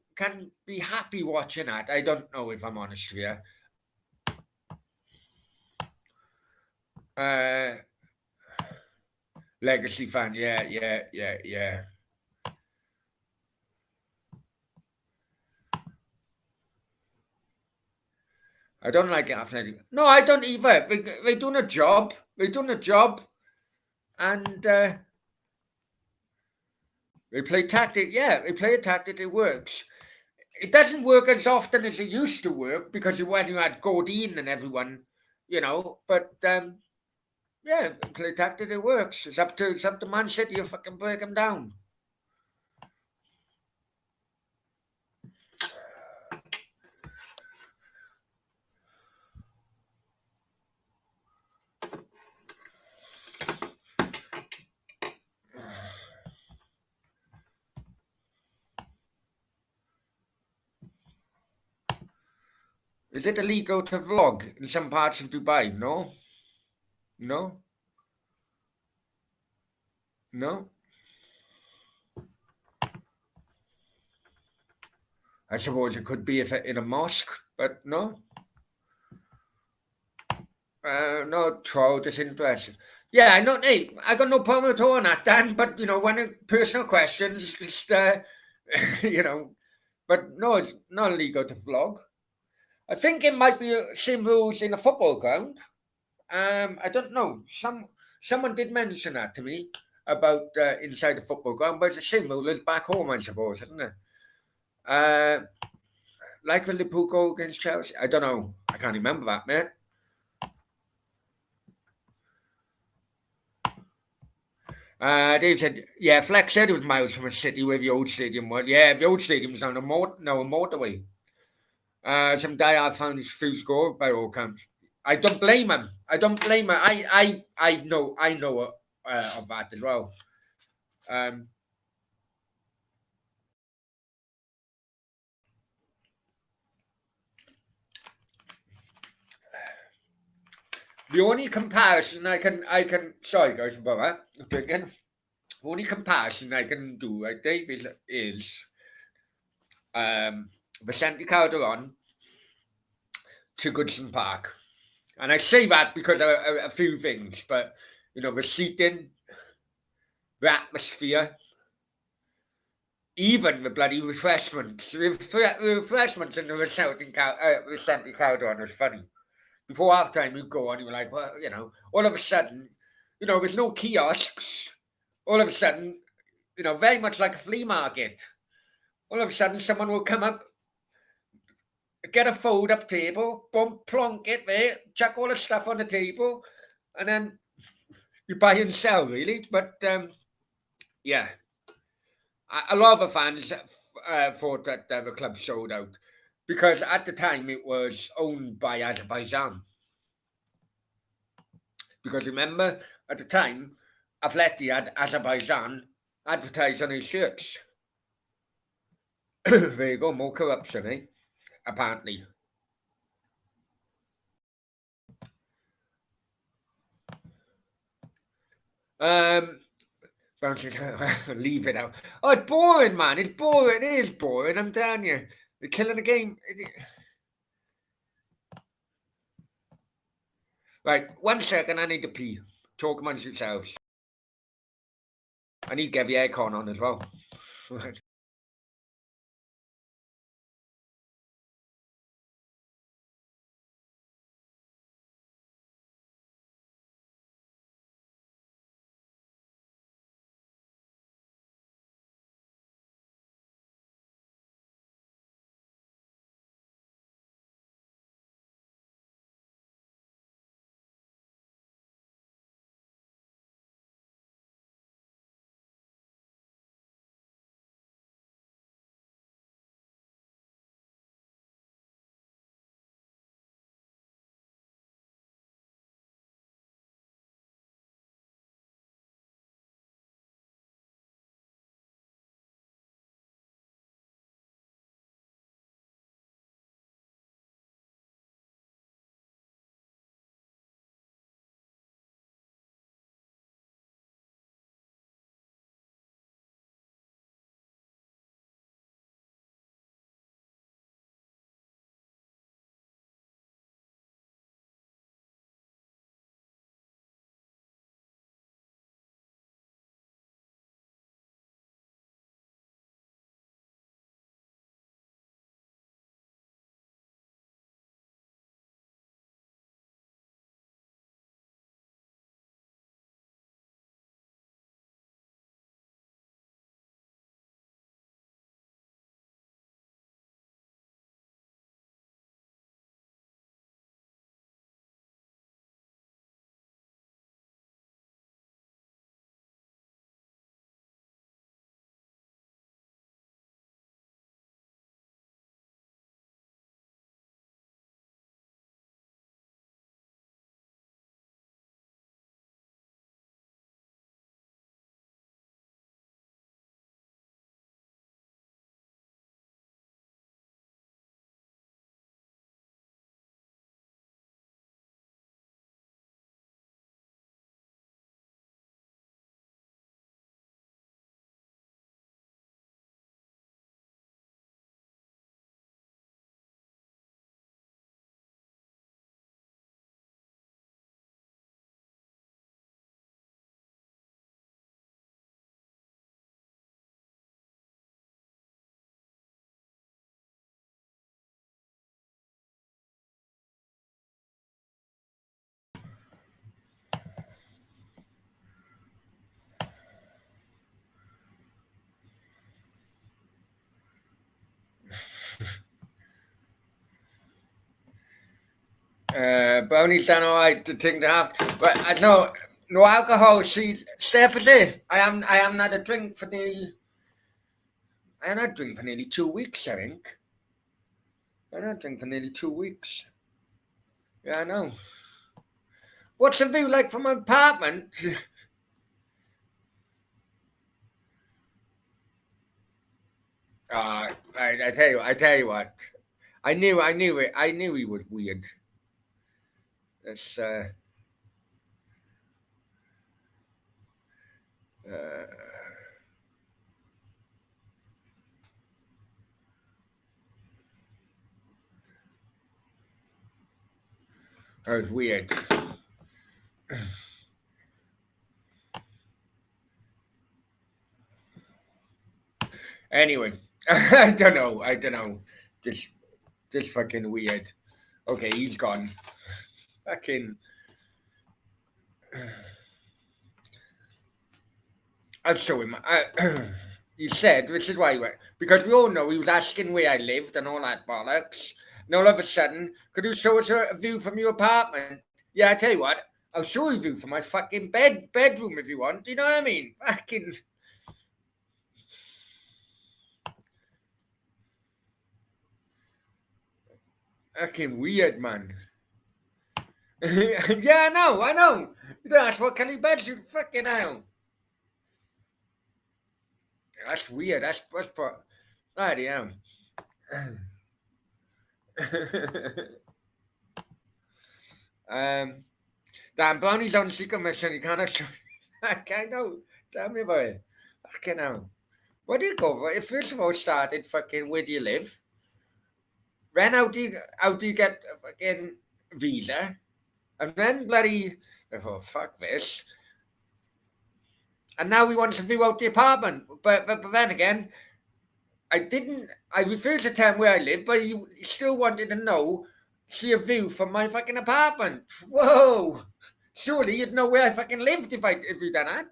be happy watching that, I don't know, if I'm honest with you. Legacy fan, yeah. I don't like Athletic. No, I don't either. They're doing a job. And they play tactic. Yeah, they play a tactic. It works. It doesn't work as often as it used to work because when you had Godin and everyone, But yeah, play tactic. It works. It's up to Man City to fucking break them down. Is it illegal to vlog in some parts of Dubai? No. I suppose it could be if in a mosque, but no. No troll, disinterested. Yeah, I know. Hey, I got no problem at all on that, Dan. But when personal questions, just But no, it's not illegal to vlog. I think it might be same rules in a football ground. I don't know. Someone did mention that to me about inside the football ground, but it's the same rule as back home, I suppose, isn't it? Like the Liverpool goal against Chelsea. I don't know. I can't remember that, mate. They said, yeah, Flex said it was miles from a city where the old stadium was. Yeah, the old stadium's now a motorway. Some diehard fans feel score by all counts. I don't blame him. I know of that as well. The only comparison I can sorry guys about that again. only comparison I can do, right, David, is Vicente Calderon to Goodson Park. And I say that because of a few things, but, the seating, the atmosphere, even the bloody refreshments. The refreshments in the Vicente Calderon was funny. Before half time, you go on, you're like, well, all of a sudden, there's no kiosks. All of a sudden, very much like a flea market. All of a sudden, someone will come up, get a fold up table, boom, plonk it there, chuck all the stuff on the table, and then you buy and sell, really. But yeah, a lot of the fans thought that the club sold out because at the time it was owned by Azerbaijan. Because remember, at the time, Atleti had Azerbaijan advertised on his shirts. There you go, more corruption, eh? Apparently. Leave it out. Oh, it's boring, man. It's boring. It is boring. I'm telling you. They're killing the game. Right, 1 second. I need to pee. Talk amongst yourselves. I need to get the aircon on as well. Brownie's done all right to think to have, but I know no alcohol. See, Stephanie, I am not a drink for nearly. I am not drink for nearly 2 weeks. I think I not drink for nearly 2 weeks. Yeah, I know. What's the view like from my apartment? I tell you what. I knew he was weird. That's That was weird. Anyway, I don't know. Just fucking weird. Okay, he's gone. Fucking. I'll show him. He said, this is why, because we all know he was asking where I lived and all that bollocks. And all of a sudden, could you show us a view from your apartment? Yeah, I tell you what, I'll show you a view from my fucking bedroom if you want. You know what I mean? Fucking weird, man. Yeah, I know. That's what Kelly bedroom. Fucking hell. That's weird. That's right, yeah. Damn, Barney's on secret mission. He can't show. I know. Tell me about it. Fucking hell. What do you go for? If first of all started fucking where do you live? Then how do you get a fucking visa? And then bloody oh fuck this. And now he wants to view out the apartment. But then again, I refused to tell him where I live, but he still wanted to see a view from my fucking apartment. Whoa! Surely you'd know where I fucking lived if you done that.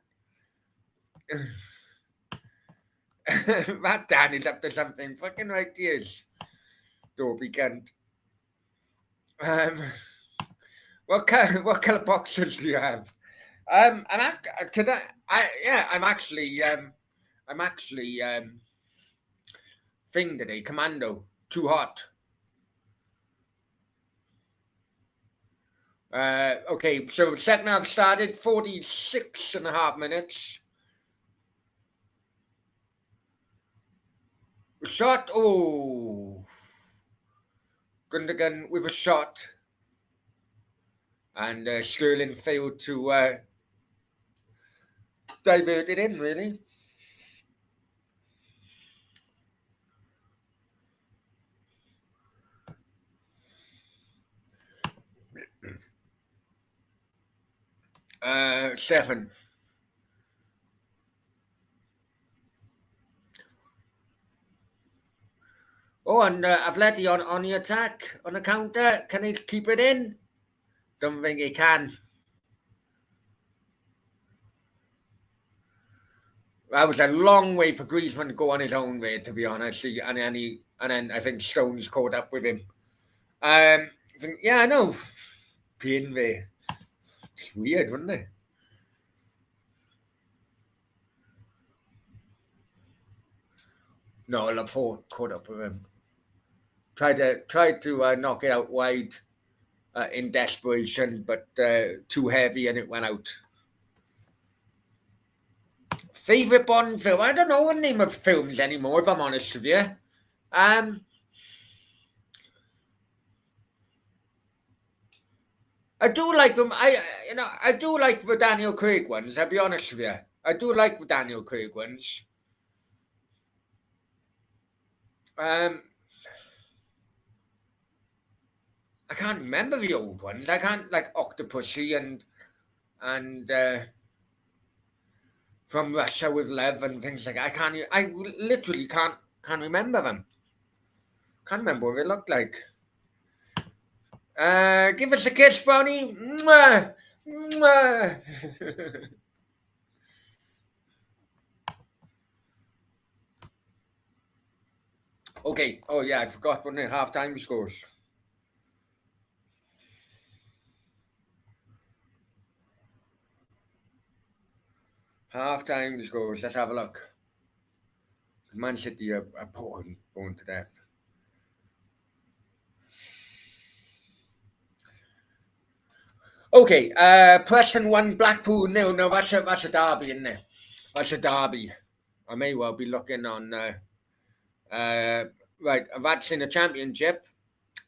That Dan is up to something. Fucking right he is. Dobie cunt. What color boxes do you have? Today. I'm actually thing today. Commando. Too hot. Okay, so second half started 46 and a half minutes. Shot. Oh, Gundogan with a shot, and Sterling failed to divert it in. Really. 7. Oh, and Atleti on the attack, on the counter. Can he keep it in? Don't think he can. That was a long way for Griezmann to go on his own way, to be honest. And then I think Stones caught up with him. I know. Pain there. It's weird, wasn't it? No, Laporte caught up with him. Tried to knock it out wide in desperation, but too heavy and it went out. Favorite Bond film? I don't know the name of films anymore, if I'm honest with you. I do like them. I do like the Daniel Craig ones. I'll be honest with you. I do like the Daniel Craig ones. I can't remember the old ones. I can't like Octopussy and From Russia with Love and things like that. I literally can't remember them. Can't remember what they looked like. Give us a kiss, Brownie. Mwah! Mwah! Okay. Oh yeah, I forgot when the half-time scores. Half-time scores. Let's have a look. Man City are pouring to death. Okay, Preston 1, Blackpool 0. No, that's a derby, isn't it? That's a derby. I may well be looking on. Right, that's in the Championship.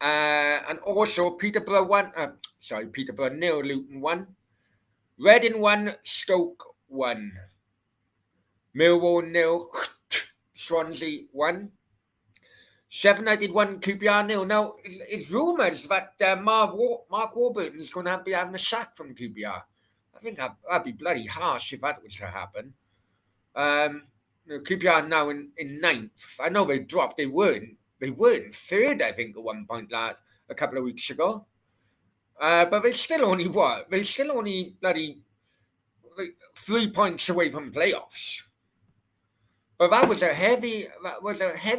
And also Peterborough 1. Peterborough 0, Luton 1. Reading 1, Stoke 1. Millwall 0, Swansea 1. Sheffield United won QPR nil. Now, it's rumours that Mark Warburton's going to be having a sack from QPR. I think that'd be bloody harsh if that was to happen. QPR now in ninth. I know they dropped. They weren't third, I think, at one point a couple of weeks ago. But they're still only what? They're still only bloody 3 points away from playoffs. But that was a heavy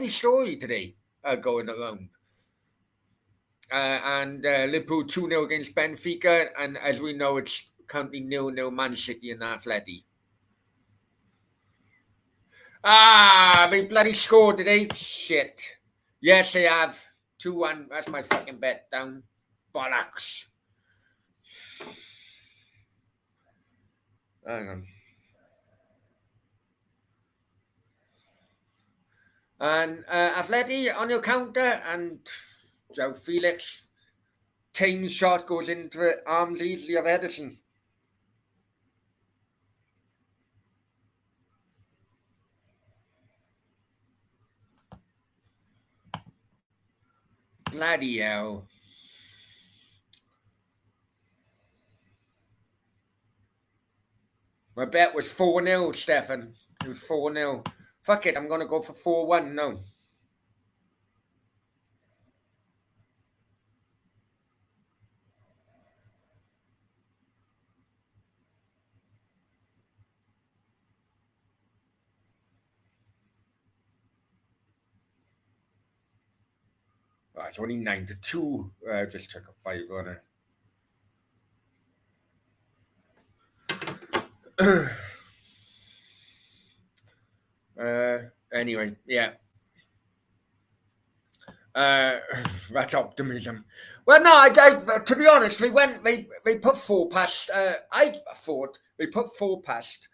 story today going around. And Liverpool 2-0 against Benfica, and as we know, it's currently 0-0 Man City and Atleti. They bloody scored today. Shit. Yes, they have. 2-1. That's my fucking bet down. Bollocks. Hang on. And Atleti on your counter, and Joe Felix. Tame shot goes into the arms easily of Edison. Bloody hell. My bet was 4-0, Stefan. It was 4-0. Fuck it, I'm going to go for 4-1 now. Oh, it's only 9-2. Just took a 5 on it. Anyway, yeah. That's optimism. Well, no, I to be honest, they put 4 past. I thought they put 4 past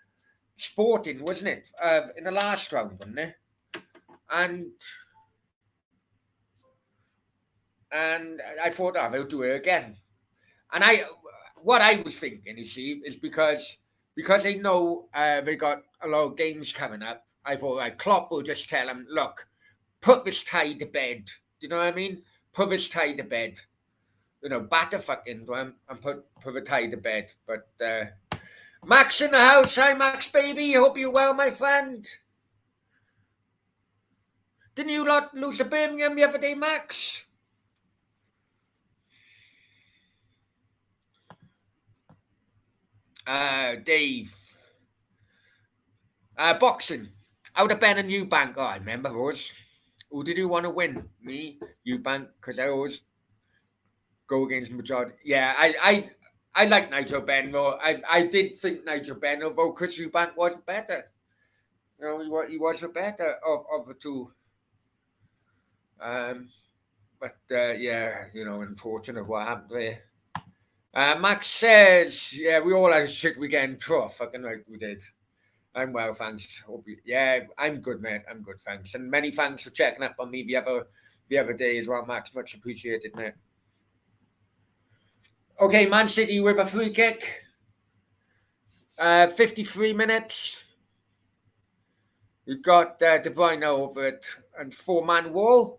Sporting, wasn't it? In the last round, wasn't it? And I thought, they'll do it again. And what I was thinking, you see, is because they know they got a lot of games coming up. I thought, Klopp will just tell them, look, put this tie to bed. Do you know what I mean? Put this tie to bed. Batter fucking to him and put the tie to bed. But Max in the house. Hi, Max, baby. Hope you're well, my friend. Didn't you lot lose to Birmingham the other day, Max? Dave. Boxing. Out of Ben and Eubank. I remember those. Who did you want to win? Me? Eubank? Because I always go against majority. Yeah, I like Nigel Benn, though. I did think Nigel Benn, although Chris Eubank was better. He was the better of the two. But yeah, unfortunate what happened there. Max says, yeah, we all had a shit weekend. True, fucking right, we did. I'm well, thanks. Yeah, I'm good, mate. I'm good, thanks. And many thanks for checking up on me the other day as well, Max. Much appreciated, mate. Okay, Man City with a free kick. 53 minutes. We've got De Bruyne over it and 4-man wall.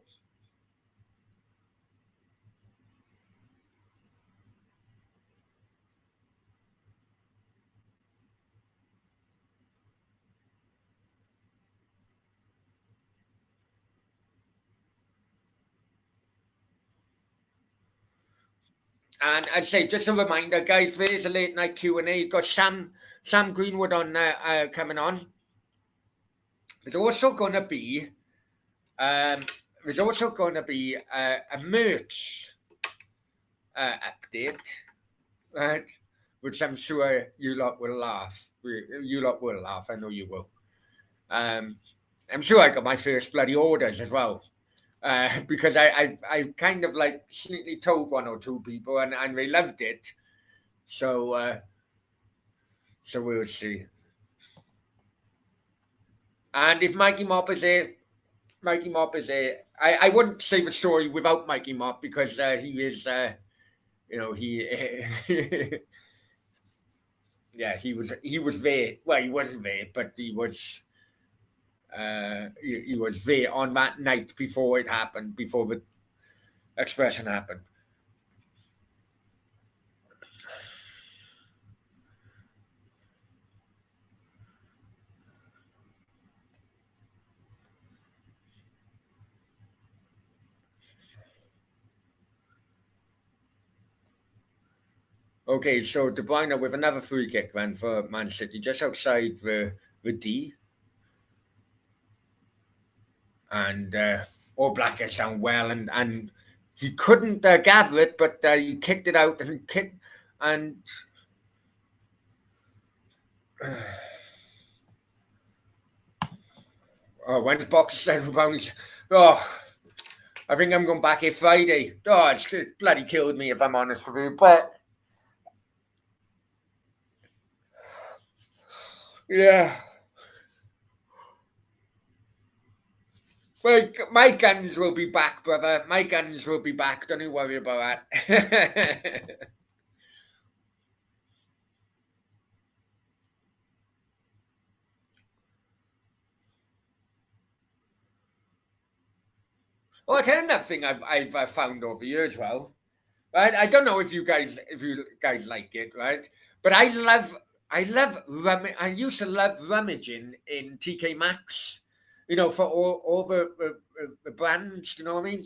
And I'd say, just a reminder, guys, there is a late night Q&A. You've got Sam Greenwood on coming on. There's also going to be a merch update, right? Which I'm sure you lot will laugh. You lot will laugh. I know you will. I'm sure I got my first bloody orders as well. Because I kind of like sneakily told 1 or 2 people and they loved it. So we'll see. And if Mikey Mop is there, I wouldn't say the story without Mikey Mop because he is, yeah, he was there. Well, he wasn't there, but he was He was there on that night before it happened, before the expression happened. Okay, so De Bruyne with another free kick then for Man City, just outside the D. And All Black has done well, and he couldn't gather it, but he kicked it out and kicked, and when the box said about his, oh, I think I'm going back here Friday. Oh, it bloody killed me if I'm honest with you, but yeah. Well, my guns will be back, brother. My guns will be back. Don't you worry about that. Oh, I tell you another thing I've found over here as well. Right? I don't know if you guys like it, right? But I used to love rummaging in TK Maxx, for all the brands, you know what I mean?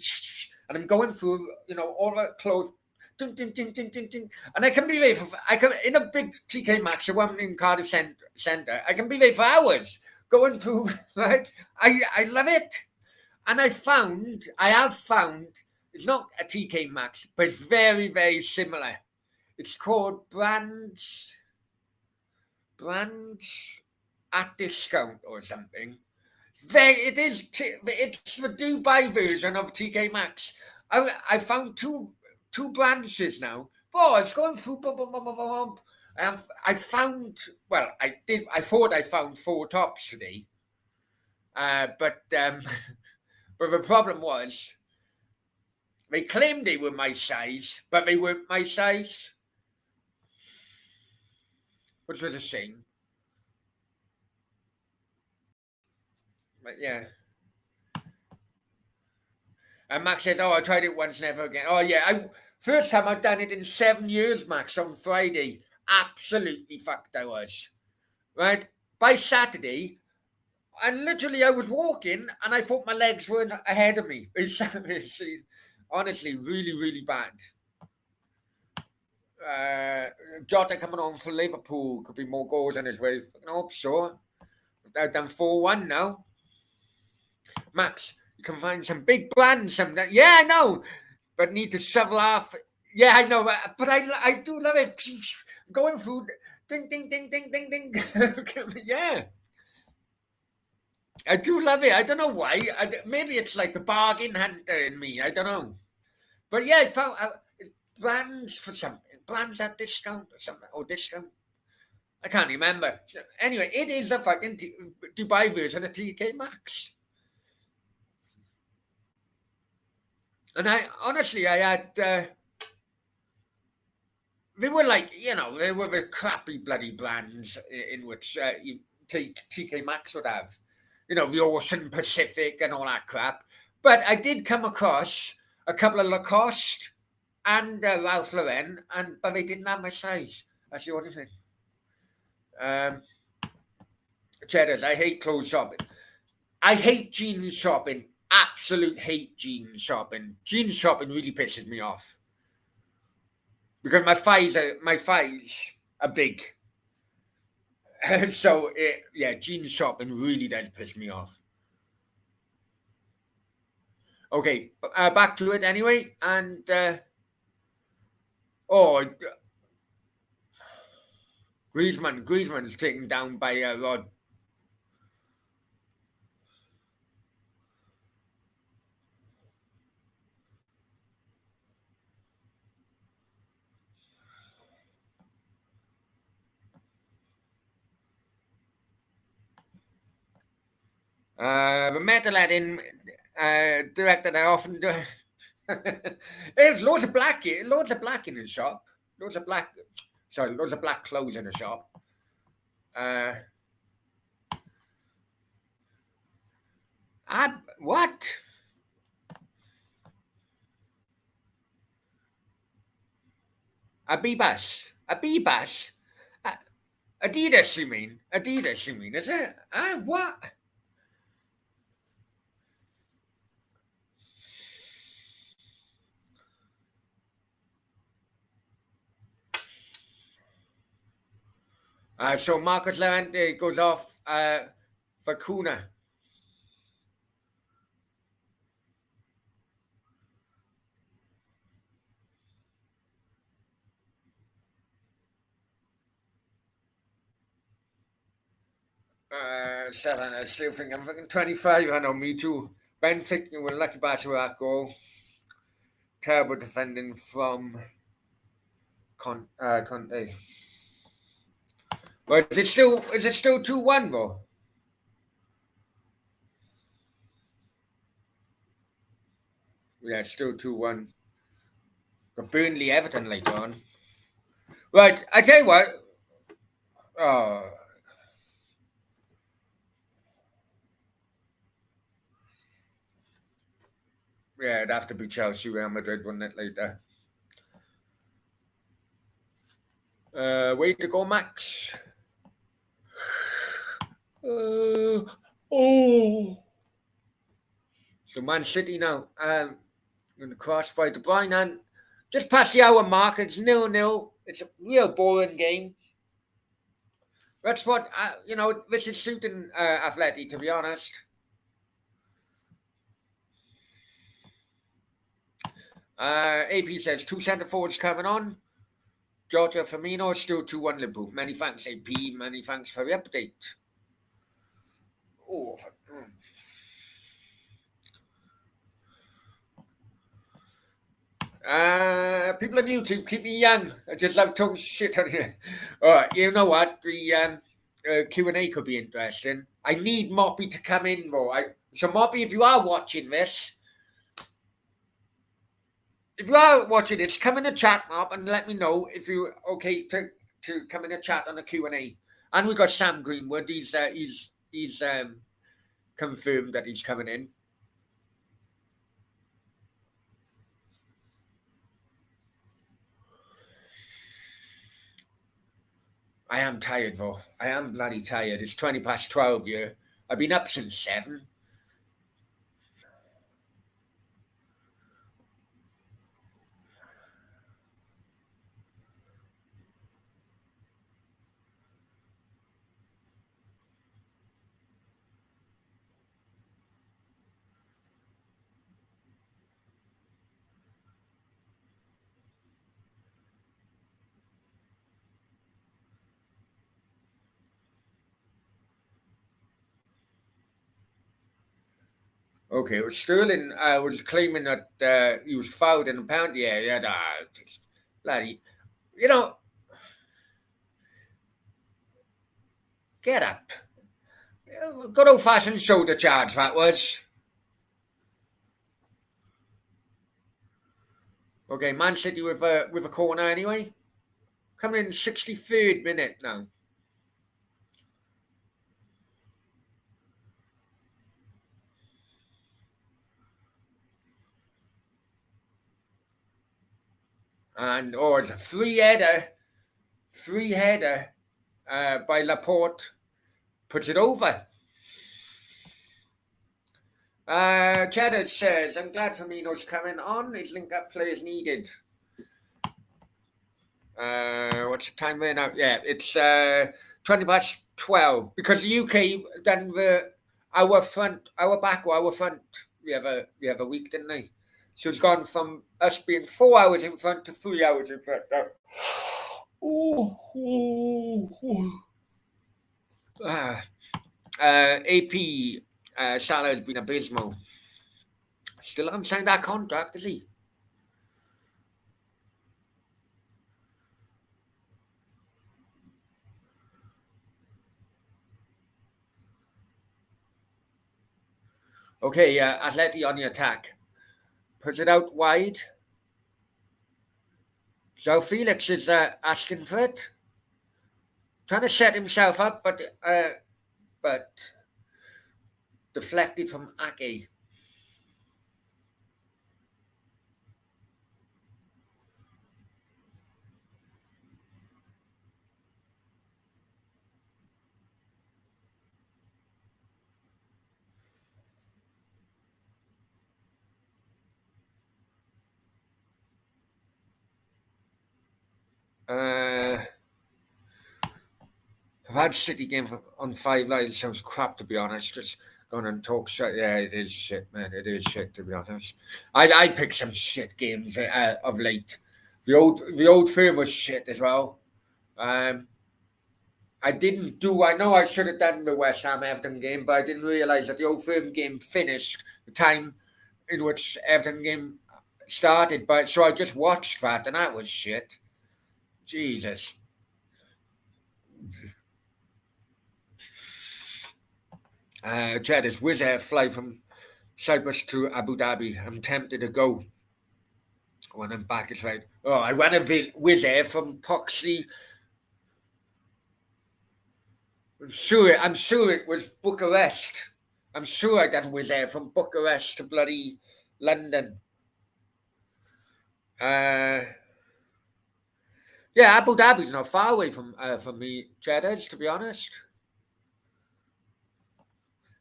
And I'm going through, all the clothes. Ding, ding, ding, ding, ding, ding. And I can be there I can in a big TK Maxx, the one in Cardiff Centre. I can be there for hours going through. Right? I love it. And I have found, it's not a TK Maxx, but it's very, very similar. It's called Brands at Discount or something. It's the Dubai version of TK Maxx. I found two branches now. Oh, it's going through. Boom, boom, boom, boom, boom, boom. I found, well, I thought I found four tops today. But but the problem was, they claimed they were my size, but they weren't my size, which was a shame. But yeah. And Max says, "Oh, I tried it once, never again." Oh yeah, first time I've done it in 7 years, Max. On Friday, absolutely fucked I was. Right by Saturday, and literally I was walking, and I thought my legs weren't ahead of me. It's honestly really, really bad. Jota coming on for Liverpool, could be more goals on his way. I hope so. They've done 4-1 now. Max, you can find some big brands. Yeah, I know, but need to shovel off. Yeah, I know, but I do love it. Going through, ding, ding, ding, ding, ding, ding. Yeah, I do love it. I don't know why. Maybe it's like the bargain hunter in me. I don't know. But yeah, I found brands for something. Brands at discount or something. Or discount. I can't remember. So, anyway, it is a fucking Dubai version of TK Maxx. And I had, they were like, they were the crappy bloody brands in which TK Maxx would have, the Ocean Pacific and all that crap. But I did come across a couple of Lacoste and Ralph Lauren, but they didn't have my size. That's the only thing. Cheddars, I hate clothes shopping. I hate jeans shopping. Absolute hate jeans shopping. Jeans shopping really pisses me off because my thighs are big. So yeah, jeans shopping really does piss me off. Okay, back to it anyway, and oh, Griezmann's taken down by Rod. The metal Aladdin director I often do. There's loads of black here, loads of black in the shop. Loads of black. Sorry, loads of black clothes in the shop. What? Abibas. Abibas? Uh, Adidas, you mean? Adidas, you mean? Is it? What? So Marcus Llorente goes off for Kuna. Seven. I still think I'm fucking 25. I know, me too. Benfica with lucky bastard that goal. Terrible defending from Conte. But is it still 2-1 though? Yeah, it's still 2-1. Got Burnley Everton later on. Right, I tell you what. Oh, yeah, it'd have to be Chelsea, Real Madrid, wouldn't it, later? Way to go, Max. Uh, oh. So Man City now. In the crossfire to Brian and just past the hour mark. It's 0-0. It's a real boring game. That's what This is suiting Atleti, to be honest. AP says two centre forwards coming on. Jota Firmino still 2-1 Liverpool. Many thanks, AP. Many thanks for the update. Oh, people on YouTube, keep me young. I just love talking shit on here. All right, you know what? The Q&A could be interesting. I need Moppy to come in more. So, Moppy, if you are watching this, come in the chat, Mop, and let me know if you're okay to come in the chat on the Q&A. And we got Sam Greenwood. He's confirmed that he's coming in. I am tired, though. I am bloody tired. It's 20 past 12 here. I've been up since 7. Okay, well, Sterling was claiming that he was fouled in the penalty area. Bloody, you know, get up. Good old fashioned shoulder charge, that was. Okay, Man City with a corner anyway. Coming in 63rd minute now. And it's a three header by Laporte. Puts it over. Cheddar says, I'm glad Firmino's coming on. His link-up play is needed. What's the time there now? Yeah, it's 20 past 12. Because the UK done our back or our front. We have a week, didn't they? So it's gone from us being 4 hours in front to 3 hours in front now. AP Salah has been abysmal. Still haven't signed that contract, is he? Okay, Atleti on the attack. Puts it out wide. So Felix is asking for it. Trying to set himself up, but deflected from Aki. I've had City game on 5 Live. It sounds crap, to be honest. Just going and talk shit. Yeah, it is shit, man. It is shit, to be honest. I picked some shit games of late. The old firm was shit as well. I didn't do. I know I should have done the West Ham Everton game, but I didn't realise that the Old Firm game finished the time in which Everton game started. But so I just watched that, and that was shit. Jesus. Jeddah, Wizz Air flight from Cyprus to Abu Dhabi. I'm tempted to go. When I'm back, it's like, oh, I went a Wizz Air from Poxy. I'm sure it was Bucharest. I'm sure I done Wizz Air from Bucharest to bloody London. Yeah, Abu Dhabi's not far away from me, Jeddah's, to be honest.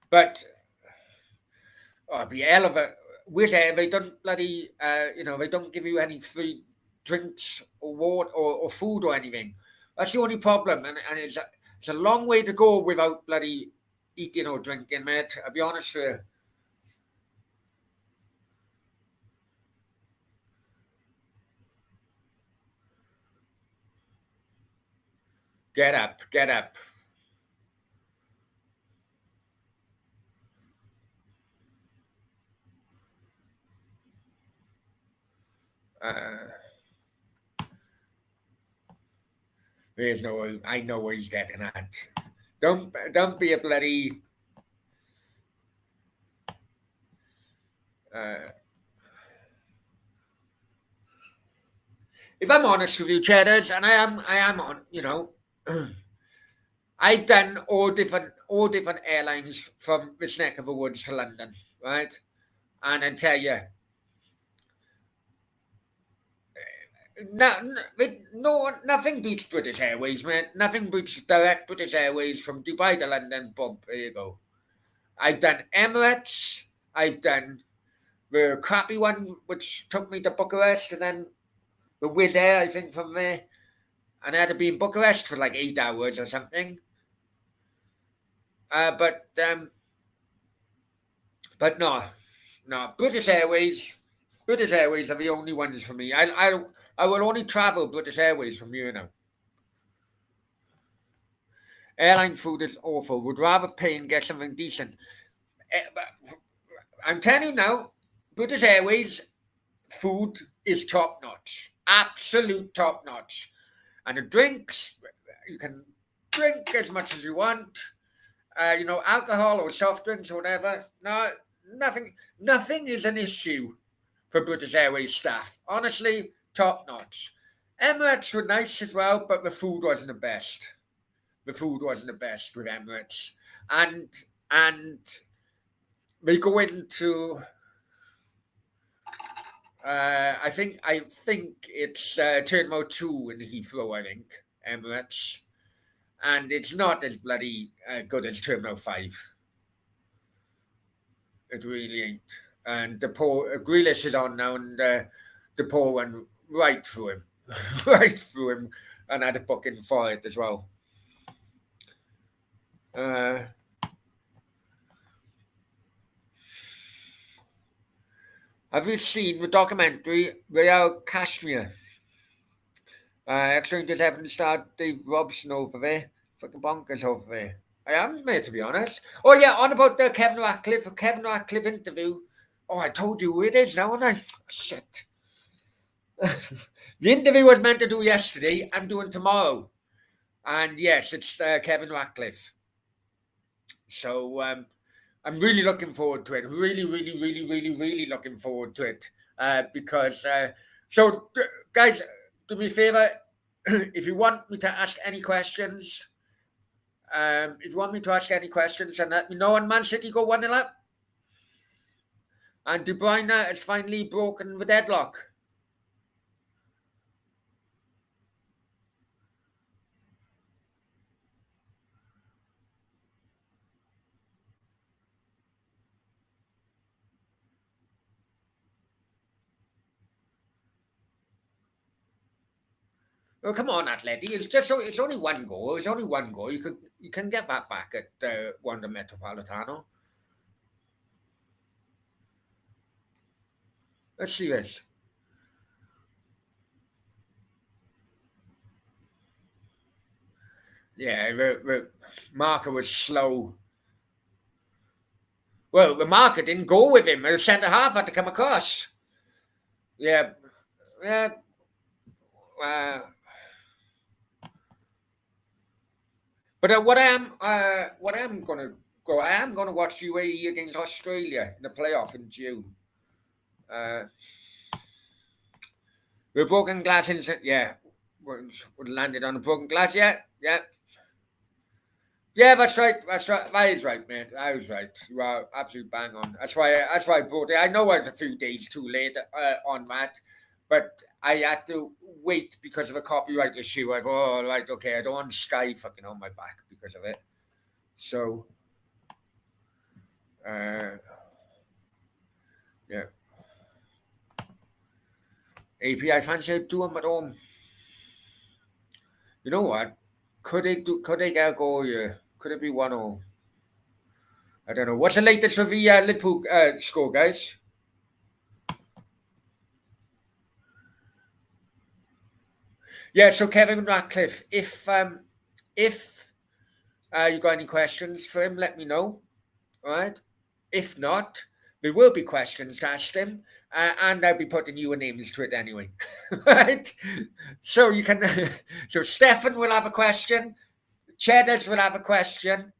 But it'd be hell of a Wizz Air. They don't bloody they don't give you any free drinks or water or food or anything. That's the only problem, and it's a long way to go without bloody eating or drinking, mate. I'll be honest with you. Get up, get up. There's no way. I know where he's getting at. Don't be a bloody. If I'm honest with you, Cheddars, and I am on. I've done all different airlines from this neck of the woods to London, right? And I tell you, nothing beats British Airways, man. Nothing beats direct British Airways from Dubai to London. Boom, there you go. I've done Emirates. I've done the crappy one, which took me to Bucharest, and then the Wizz Air, I think, from there. And I had to be in Bucharest for like 8 hours or something. But no, British Airways are the only ones for me. I will only travel British Airways from here now. Airline food is awful. Would rather pay and get something decent. I'm telling you now, British Airways food is top notch, absolute top notch, and the drinks, you can drink as much as you want. Alcohol or soft drinks or whatever. No, nothing is an issue for British Airways staff. Honestly, top notch. Emirates were nice as well, but the food wasn't the best. The food wasn't the best with Emirates, and they go into. I think it's Terminal 2 in Heathrow. I think Emirates, and it's not as bloody good as Terminal 5. It really ain't. And the poor Grealish is on now, and the poor went right through him, right through him, and had a booking for it as well. Have you seen the documentary Real Kashmir? Actually, just haven't started Dave Robson over there. Fucking bonkers over there. I haven't, mate, to be honest. Oh, yeah, on about the Kevin Ratcliffe interview. Oh, I told you who it is now, haven't I? Shit. The interview was meant to do yesterday. I'm doing tomorrow. And yes, it's Kevin Ratcliffe. So I'm really looking forward to it. Really, really, really, really, really looking forward to it. Because, guys, do me a favor. If you want me to ask any questions, if you want me to ask any questions, then let me know. And Man City go 1-0 up. And De Bruyne has finally broken the deadlock. Oh, come on, Atleti. It's only one goal. It's only one goal. You can get that back at Wanda Metropolitano. Let's see this. Yeah, the marker was slow. Well, the marker didn't go with him. The centre half had to come across. Yeah, yeah. But what I am gonna go, I am gonna watch UAE against Australia in the playoff in June. The broken glass incident, yeah, we landed on a broken glass, yeah. Yeah, that's right. That's right. That is right, mate. I was right. You are absolutely bang on. That's why. That's why I brought it. I know I was a few days too late on that, but I had to wait because of a copyright issue. I go, oh, right, okay. I don't want Sky fucking on my back because of it. So, yeah. API fancy doing them at home. You know what? Could they do? Could they get a goal here? Could it be 1-0? I don't know. What's the latest for the Liverpool score, guys? Yeah, so Kevin Ratcliffe, if you got any questions for him, let me know. All right. If not, there will be questions to ask him, and I'll be putting your names to it anyway. Right. So you can. So Stefan will have a question. Cheddars will have a question.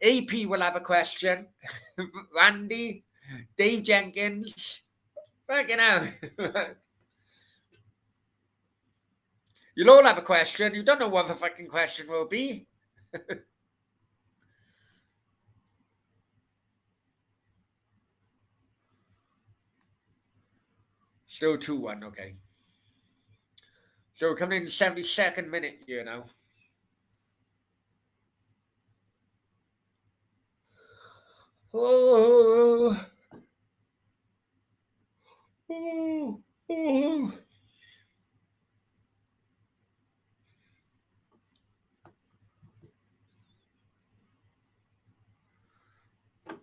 AP will have a question. Randy, Dave Jenkins. Fucking hell. You'll all have a question. You don't know what the fucking question will be. Still 2-1, okay. So we're coming in the 72nd minute here now. Oh, oh, oh.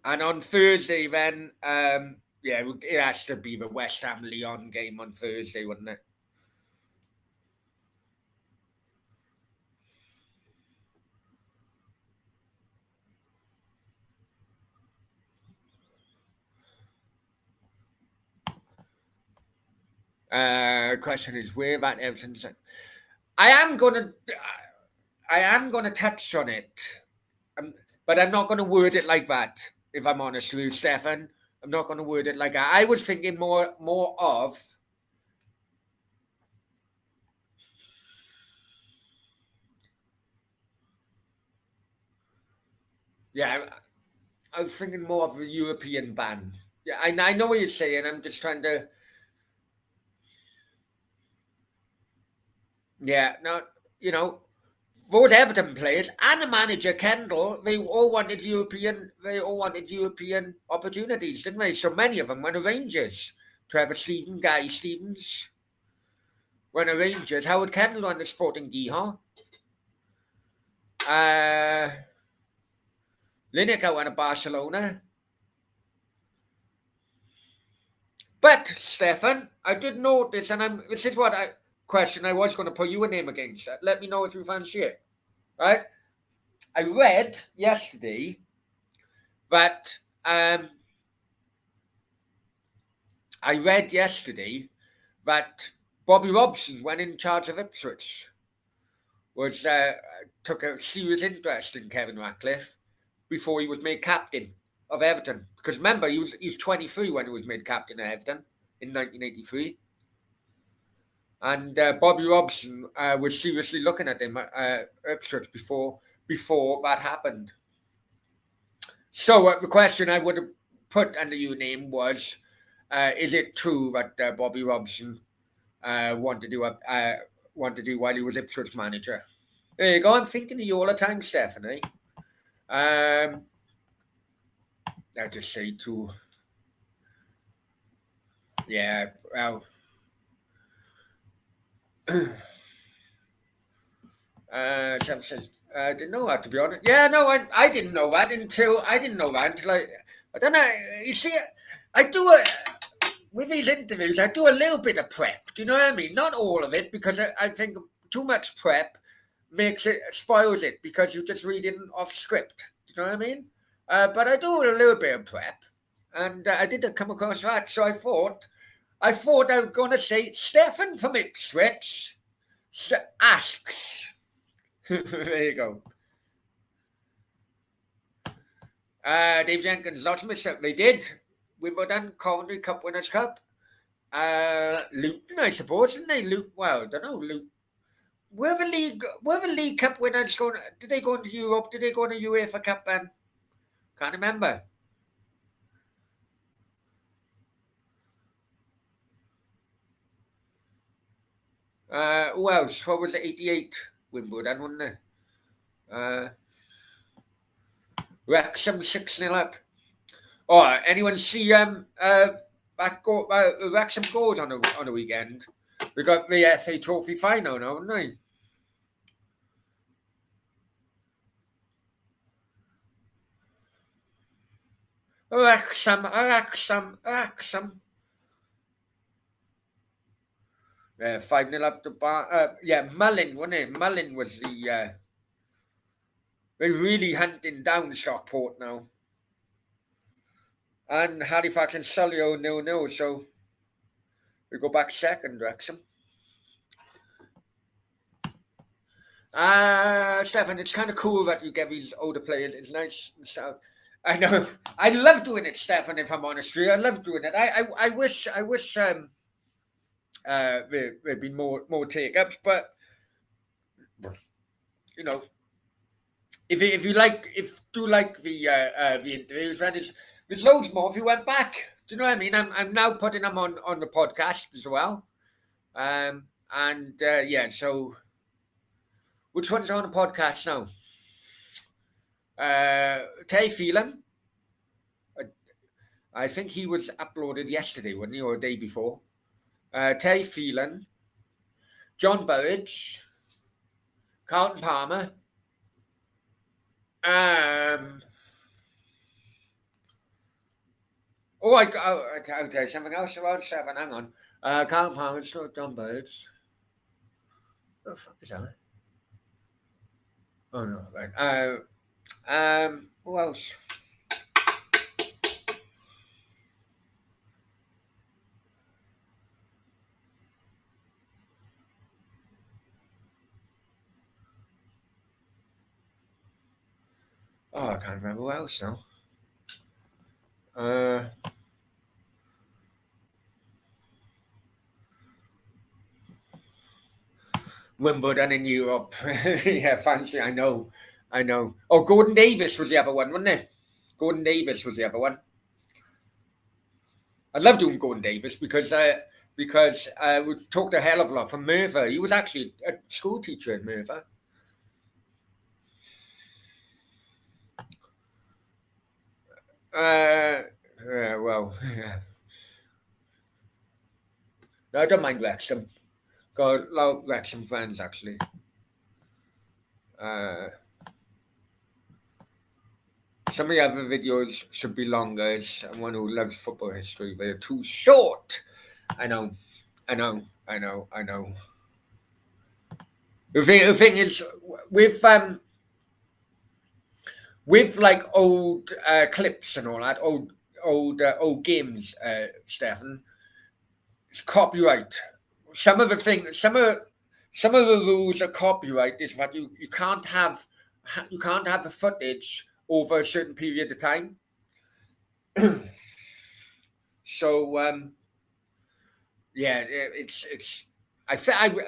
And on Thursday, then, yeah, it has to be the West Ham Leon game on Thursday, wouldn't it? Question is where that Everton's. I am gonna touch on it, but I'm not gonna word it like that. If I'm honest with you, Stefan, I'm not gonna word it like that. I was thinking more of. Yeah, I was thinking more of a European ban. Yeah, I know what you're saying. I'm just trying to. Yeah, no, you know, both Everton players and the manager Kendall, they all wanted European. They all wanted European opportunities, didn't they? So many of them went to Rangers. Trevor Stevens, Guy Stevens went to Rangers. Howard Kendall went to Sporting Gijón. Lineker went to Barcelona. But Stefan, I did notice, and this is what question I was going to put you a name against. Let me know if you fancy it. Right? I read yesterday that Bobby Robson, when in charge of Ipswich, was took a serious interest in Kevin Ratcliffe before he was made captain of Everton. Because remember, he was 23 when he was made captain of Everton in 1983. And Bobby Robson was seriously looking at him at Ipswich before before that happened. So the question I would have put under your name was, is it true that Bobby Robson wanted to do while he was Ipswich manager? There you go. I'm thinking of you all the time, Stephanie. I just say to, yeah, well, Sam says, I didn't know that, to be honest. Yeah, no, I didn't know that until I don't know. You see, I do with these interviews, I do a little bit of prep. Do you know what I mean? Not all of it, because I think too much prep spoils it, because you're just reading off script. Do you know what I mean? But I do a little bit of prep, and I did come across that. So I thought I was going to say Stefan from Ipswich asks. There you go. Dave Jenkins, lots of mistakes. They did. Wimbledon, Coventry Cup Winners' Cup. Luton, I suppose, didn't they? Luton, well, I don't know. Luton. Were the League Cup winners going? Did they go into Europe? Did they go into UEFA Cup then? Can't remember. Who else? What was it? 88 Wimbledon, wasn't it? Wrexham 6-0 up. Oh, anyone see Wrexham goals on the weekend? We got the FA Trophy final now, haven't we? Wrexham. Yeah, 5-0 up to Bar. Yeah, Mullin, wasn't it? Mullin was the. They're really hunting down Stockport now. And Halifax and Surrey are 0-0, so we go back second, Wrexham. Stefan, it's kind of cool that you get these older players. It's nice. So, I know. I love doing it, Stefan, if I'm honest with you. I love doing it. I wish there'd be more take-ups, but, you know, if you do like the interviews, then there's loads more if you went back. Do you know what I mean? I'm now putting them on the podcast as well. Yeah, so which one's on the podcast now? Terry Phelan. I think he was uploaded yesterday, wasn't he, or the day before? Terry Phelan, John Burridge, Carlton Palmer. I'll tell you something else about Stefan. Hang on. Carlton Palmer, John Burridge. What the fuck is that? Oh no, right. Who else? Oh, I can't remember who else now. Wimbledon in Europe. Yeah, fancy. I know. Oh, Gordon Davis was the other one, wasn't it? Gordon Davis was the other one. I love doing Gordon Davis because we talked a hell of a lot from Merthyr. He was actually a school teacher in Merthyr. Well, yeah. No, I don't mind Wrexham. Got a lot of Wrexham fans actually. Some of the other videos should be longer. As someone who loves football history, they're too short. I know. The thing is, with like old clips and all that, old games, Stefan, it's copyright. Some of the rules of copyright is that you can't have the footage over a certain period of time. So yeah, it's. I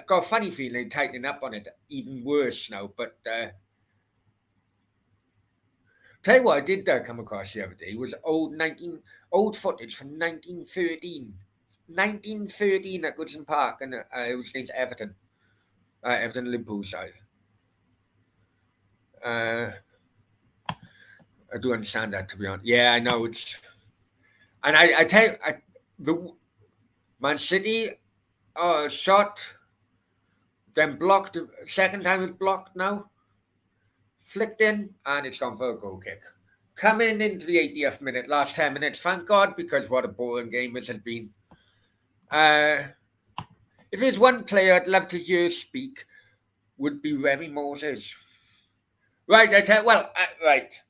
got a funny feeling tightening up on it even worse now, but Tell you what, I did come across the other day was old footage from 1913. 1913 at Goodson Park, and it was against Everton. Everton Liverpool side. I do understand that, to be honest. Yeah, I know it's, and I tell you, the Man City shot, then blocked. Second time it's blocked now. Flicked in, and it's gone for a goal kick. Coming into the 80th minute, last 10 minutes, thank God, because what a boring game this has been. If there's one player I'd love to hear speak, would be Remy Moses. Right, I tell well, right.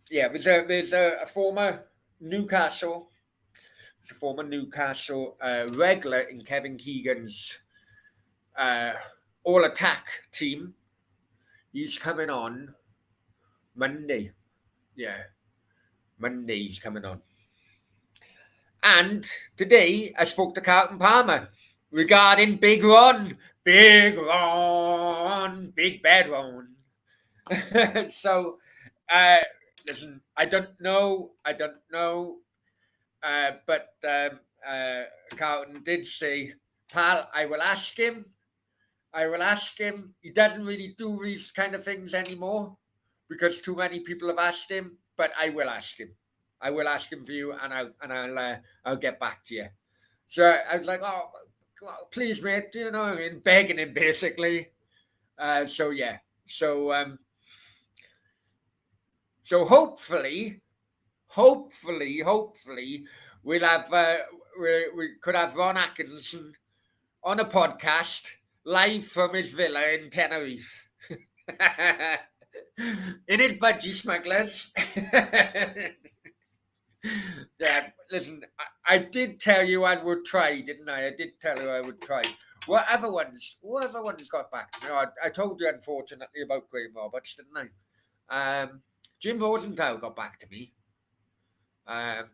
Yeah, there's a former Newcastle, regular in Kevin Keegan's all-attack team. He's coming on Monday. Yeah, Monday he's coming on. And today I spoke to Carlton Palmer regarding Big Ron, Big Bad Ron. So, listen, I don't know, but Carlton did say, pal, I will ask him. He doesn't really do these kind of things anymore because too many people have asked him, but I will ask him. I will ask him for you, and I'll get back to you. So I was like, oh, please, mate, you know what I mean? Begging him, basically. So hopefully, we'll have we could have Ron Atkinson on a podcast live from his villa in Tenerife. In his budgie smugglers. Yeah, listen, I did tell you I would try, didn't I? I did tell you I would try. Whatever ones got back to me. I told you, unfortunately, about Graham Roberts, didn't I? Jim Rosenthal got back to me. And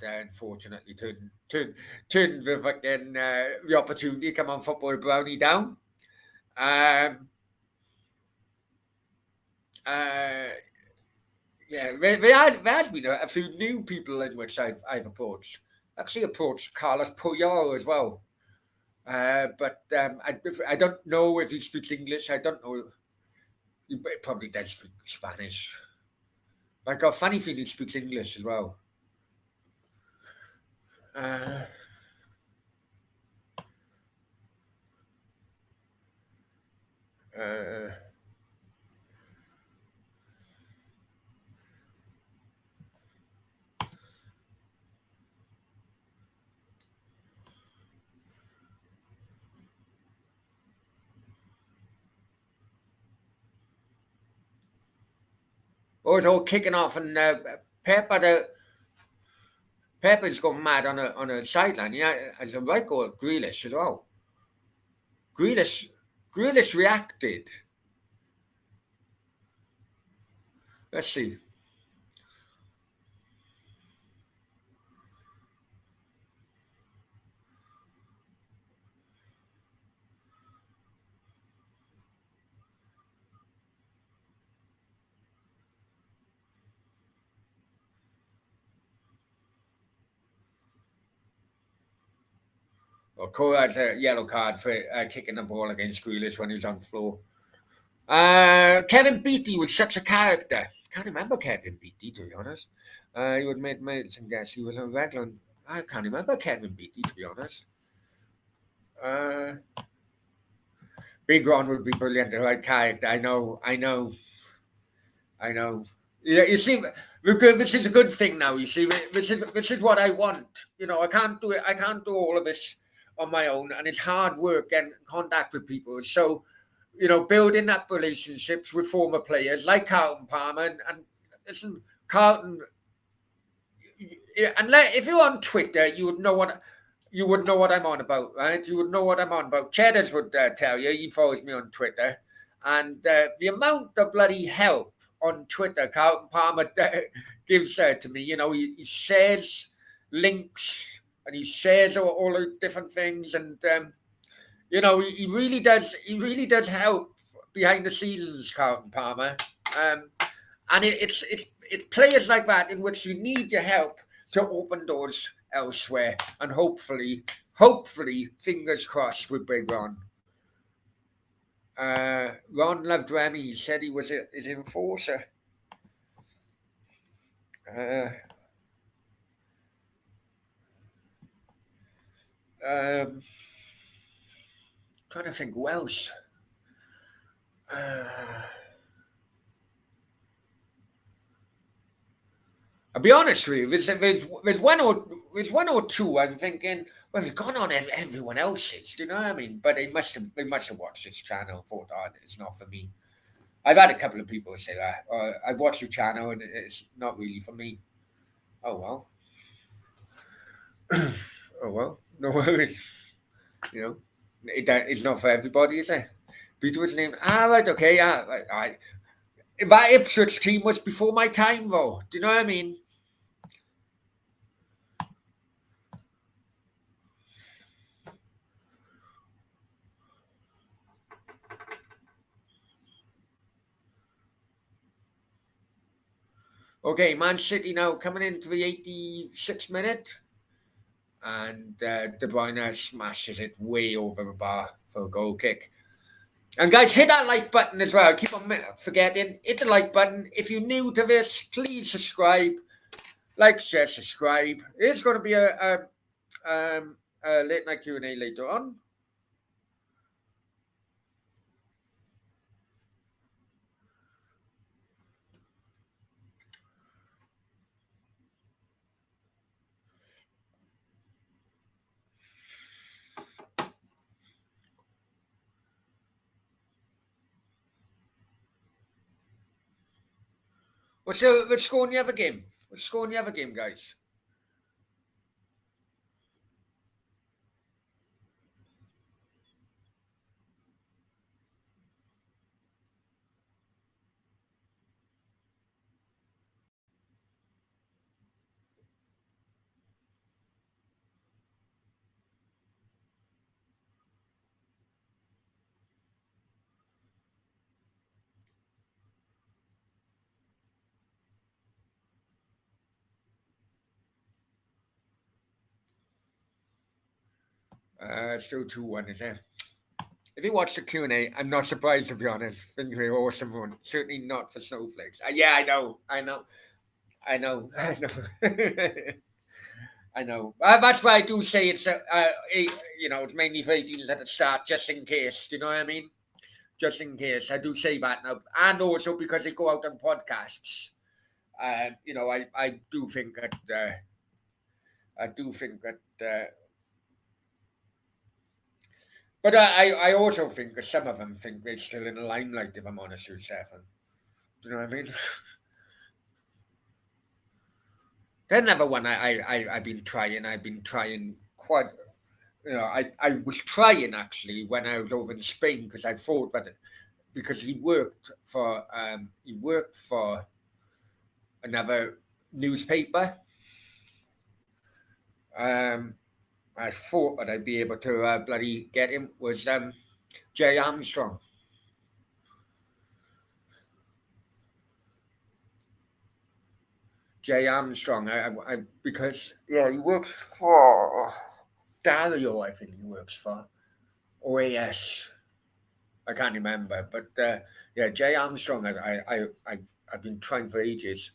unfortunately turned the fucking the opportunity to come on Football Brownie down. Yeah, there has been a few new people in which I've approached. Actually, approached Carlos Puyol as well. But I don't know if he speaks English. I don't know. He probably does speak Spanish. But I got a funny feeling he speaks English as well. It's all kicking off, and Pepper's gone mad on a sideline. Yeah, as a right goal, Grealish as well. Grealish reacted. Let's see. Cora has a yellow card for kicking the ball against Grealish when he was on the floor. Kevin Beattie was such a character. Can't remember Kevin Beattie, to be honest. He would make mates and guess he was a regular. I can't remember Kevin Beattie, to be honest. Big Ron would be brilliant, the right character. I know. Yeah, you see, this is a good thing now. You see, this is what I want. You know, I can't do it. I can't do all of this on my own, and it's hard work and contact with people. So, you know, building up relationships with former players like Carlton Palmer and listen, Carlton. And if you're on Twitter, you would know what I'm on about, right? You would know what I'm on about. Cheddars would tell you. He follows me on Twitter, and the amount of bloody help on Twitter Carlton Palmer gives to me. You know, he shares links and he shares all the different things, and You know, he really does. He really does help behind the scenes, Carlton Palmer. Um, and it's players like that in which you need your help to open doors elsewhere, and hopefully, fingers crossed with Big Ron. Ron loved Remy. He said he was his enforcer. Uh, um, Trying to think who else. Uh, I'll be honest with you. There's one or two. I'm thinking, well, it's gone on everyone else's. Do you know what I mean? But they must have watched this channel and thought, oh, it's not for me. I've had a couple of people say that. I watched your channel and it's not really for me. Oh well. Oh well. No worries. You know, it's not for everybody, is it? Peter was named. Ah, right. Okay. Yeah. That Ipswich team was before my time, though. Do you know what I mean? Okay, Man City now coming into the 86th minute, and De Bruyne smashes it way over the bar for a goal kick. And guys, hit that like button as well. I keep on forgetting. Hit the like button. If you're new to this, please subscribe. Like, share, subscribe. There's going to be a late night Q&A later on. What's the score in the other game? What's the score in the other game, guys? Still 2-1, is it? If you watch the Q&A, I'm not surprised, to be honest. Think we're awesome one. Certainly not for snowflakes. Yeah, I know. I know. I know. That's why I do say it's it's mainly for 18s at the start, just in case. Do you know what I mean? Just in case. I do say that now, and also because they go out on podcasts. I do think that. I do think that. But I also think that some of them think they're still in the limelight. If I'm honest with you, Stefan. Do you know what I mean? Another one I've been trying. I've been trying quite. I was trying actually when I was over in Spain because I thought that because he worked for another newspaper. Um, I thought that I'd be able to bloody get him was Jay Armstrong. Jay Armstrong. Because he works for Dario. I think he works for OAS. I can't remember, but Jay Armstrong. I've been trying for ages.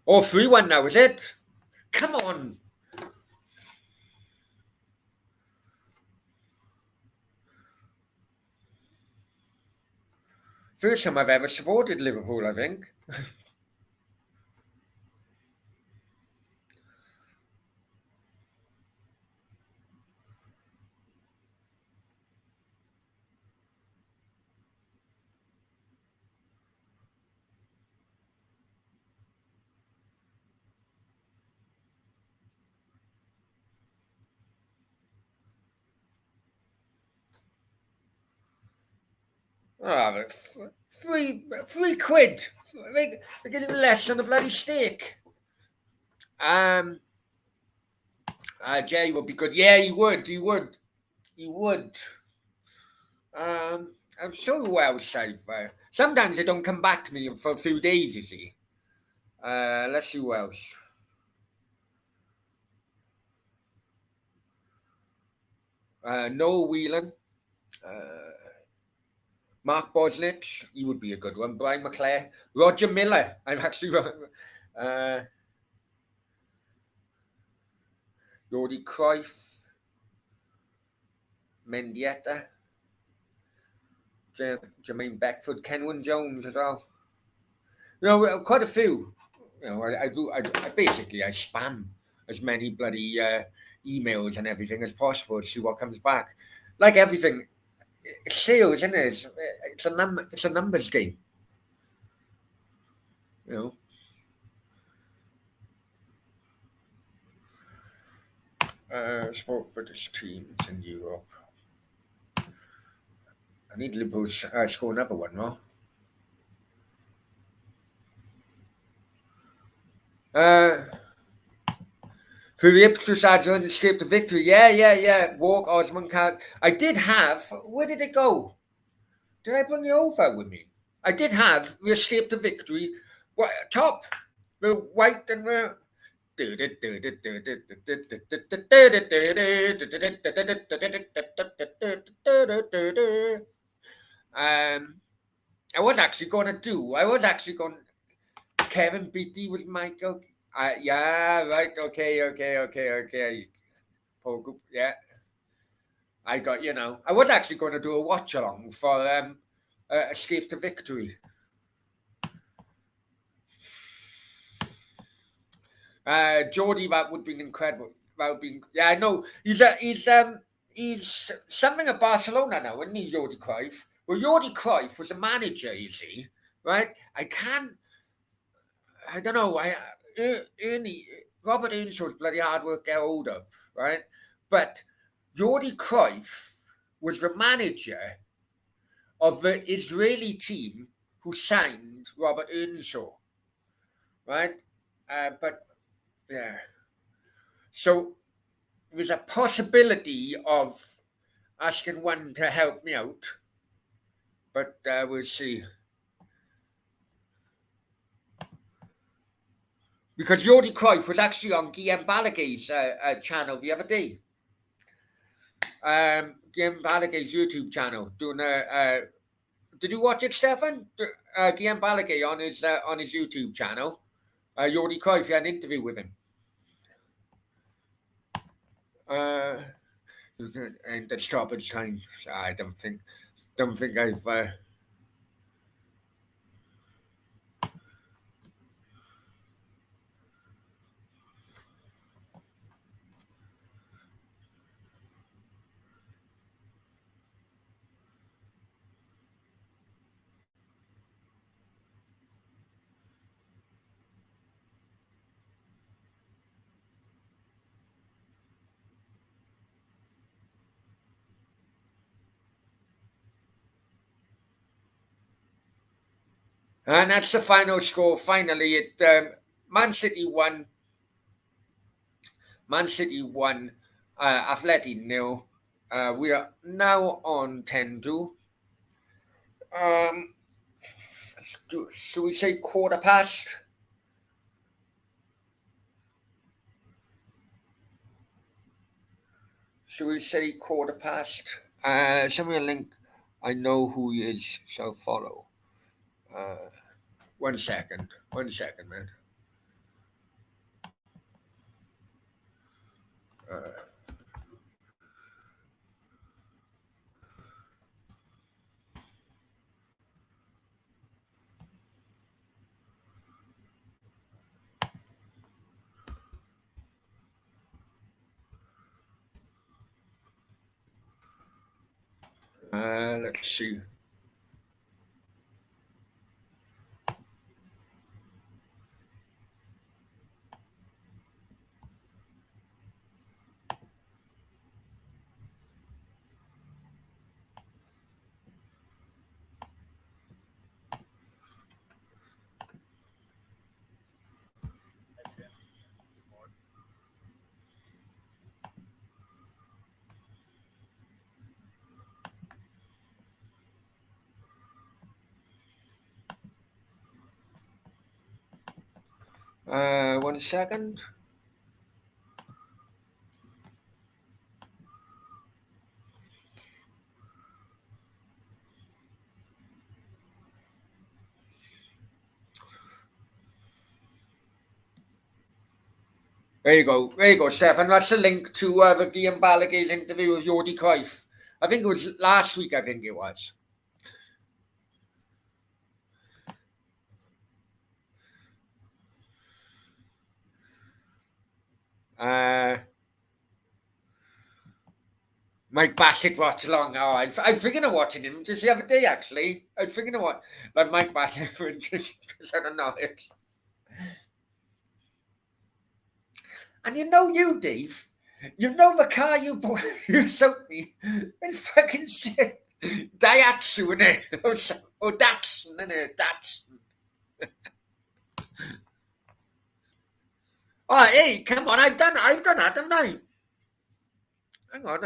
Oh, 3-1 now, is it? Come on. First time I've ever supported Liverpool, I think. Oh, but three quid. They're getting less than a bloody steak. Um, Jay would be good. Yeah, he would. He would. He would. I'm sure who else I've. Sometimes they don't come back to me for a few days, you see. Let's see who else. Noel Whelan. Mark Bosnich. He would be a good one. Brian McClare. Roger Miller. I'm actually. Jordi Cruyff. Mendieta. Jermaine Beckford. Kenwyn Jones as well. Quite a few. I basically I spam as many bloody emails and everything as possible to see what comes back. Like everything, it's sales, isn't it? It's a numbers game. You know. Sport British teams in Europe. I need Liverpool to score another one, no? For the Ipswich sides and escape the victory. Yeah. Walk Osman Khan. I did have. Where did it go? Did I bring it over with me? I did have. We escaped the victory. What top? The white and the. I was actually going to do. I was actually going. Kevin Beatty was Michael. Yeah, right. Okay. Yeah, I got. I was actually going to do a watch along for Escape to Victory. Geordie, that would be incredible. That would be. Yeah, I know. He's something at Barcelona now, isn't he, Jordi Cruyff? Well, Jordi Cruyff was a manager, you see, right? I don't know. Ernie, Robert Earnshaw's bloody hard work get hold of, right? But Jordi Cruyff was the manager of the Israeli team who signed Robert Earnshaw, right? But yeah, so there's a possibility of asking one to help me out, but we'll see. Because Jordi Cruyff was actually on Guillaume Balaguer's channel the other day. Guillaume Balaguer's YouTube channel doing a. Did you watch it, Stefan? Guillaume Balaguer on his YouTube channel. Jordi Cruyff had an interview with him. And the stoppage time. I don't think I've. And that's the final score. Finally, Man City won. Man City won. Atleti nil. We are now on 10-2. Should we say quarter past? Should we say quarter past? Send me a link. I know who he is, so follow. 1 second. 1 second, man. Let's see. 1 second. There you go, Stefan. That's the link to the Guillaume Balaguer's interview with Jordi Cruyff. I think it was last week. I think it was. Mike Bassett watch along. Oh, I'm thinking of watching him just the other day. Actually, I'm thinking of what like Mike Bassett just I don't know it. And you, Dave. You know the car you bought, you sold me. It's fucking shit. Daihatsu, innit? Or Datsun, innit? Datsun. Oh, hey, come on! I've done that, haven't I? Hang on.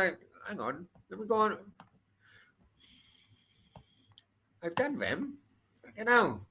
Let me go on. I've done them. You know.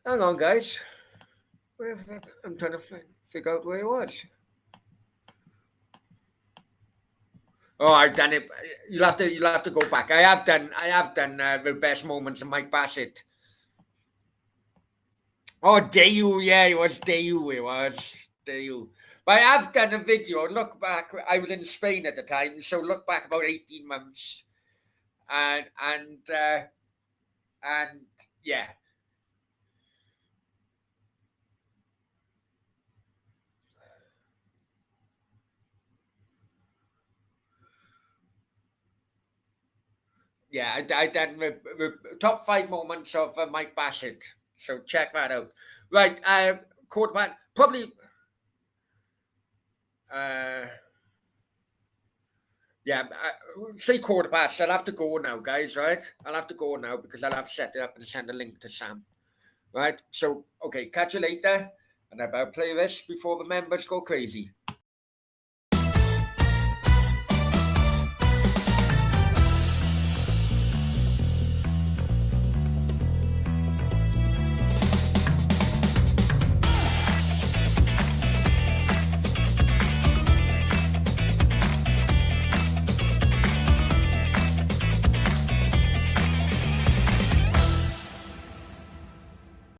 Hang on, guys. I'm trying to figure out where it was. Oh, I've done it. You'll have to go back. I have done the best moments of Mike Bassett. Oh, Dayu, yeah, it was Dayu. It was Dayu. But I have done a video. Look back. I was in Spain at the time, so look back about 18 months, and yeah, yeah. I done the top 5 moments of Mike Bassett. So check that out. Right, quarterback probably. Uh, Yeah, say quarter past. I'll have to go now, guys. Right? I'll have to go now because I'll have to set it up and send a link to Sam. Right? So, okay, catch you later. And I'll play this before the members go crazy.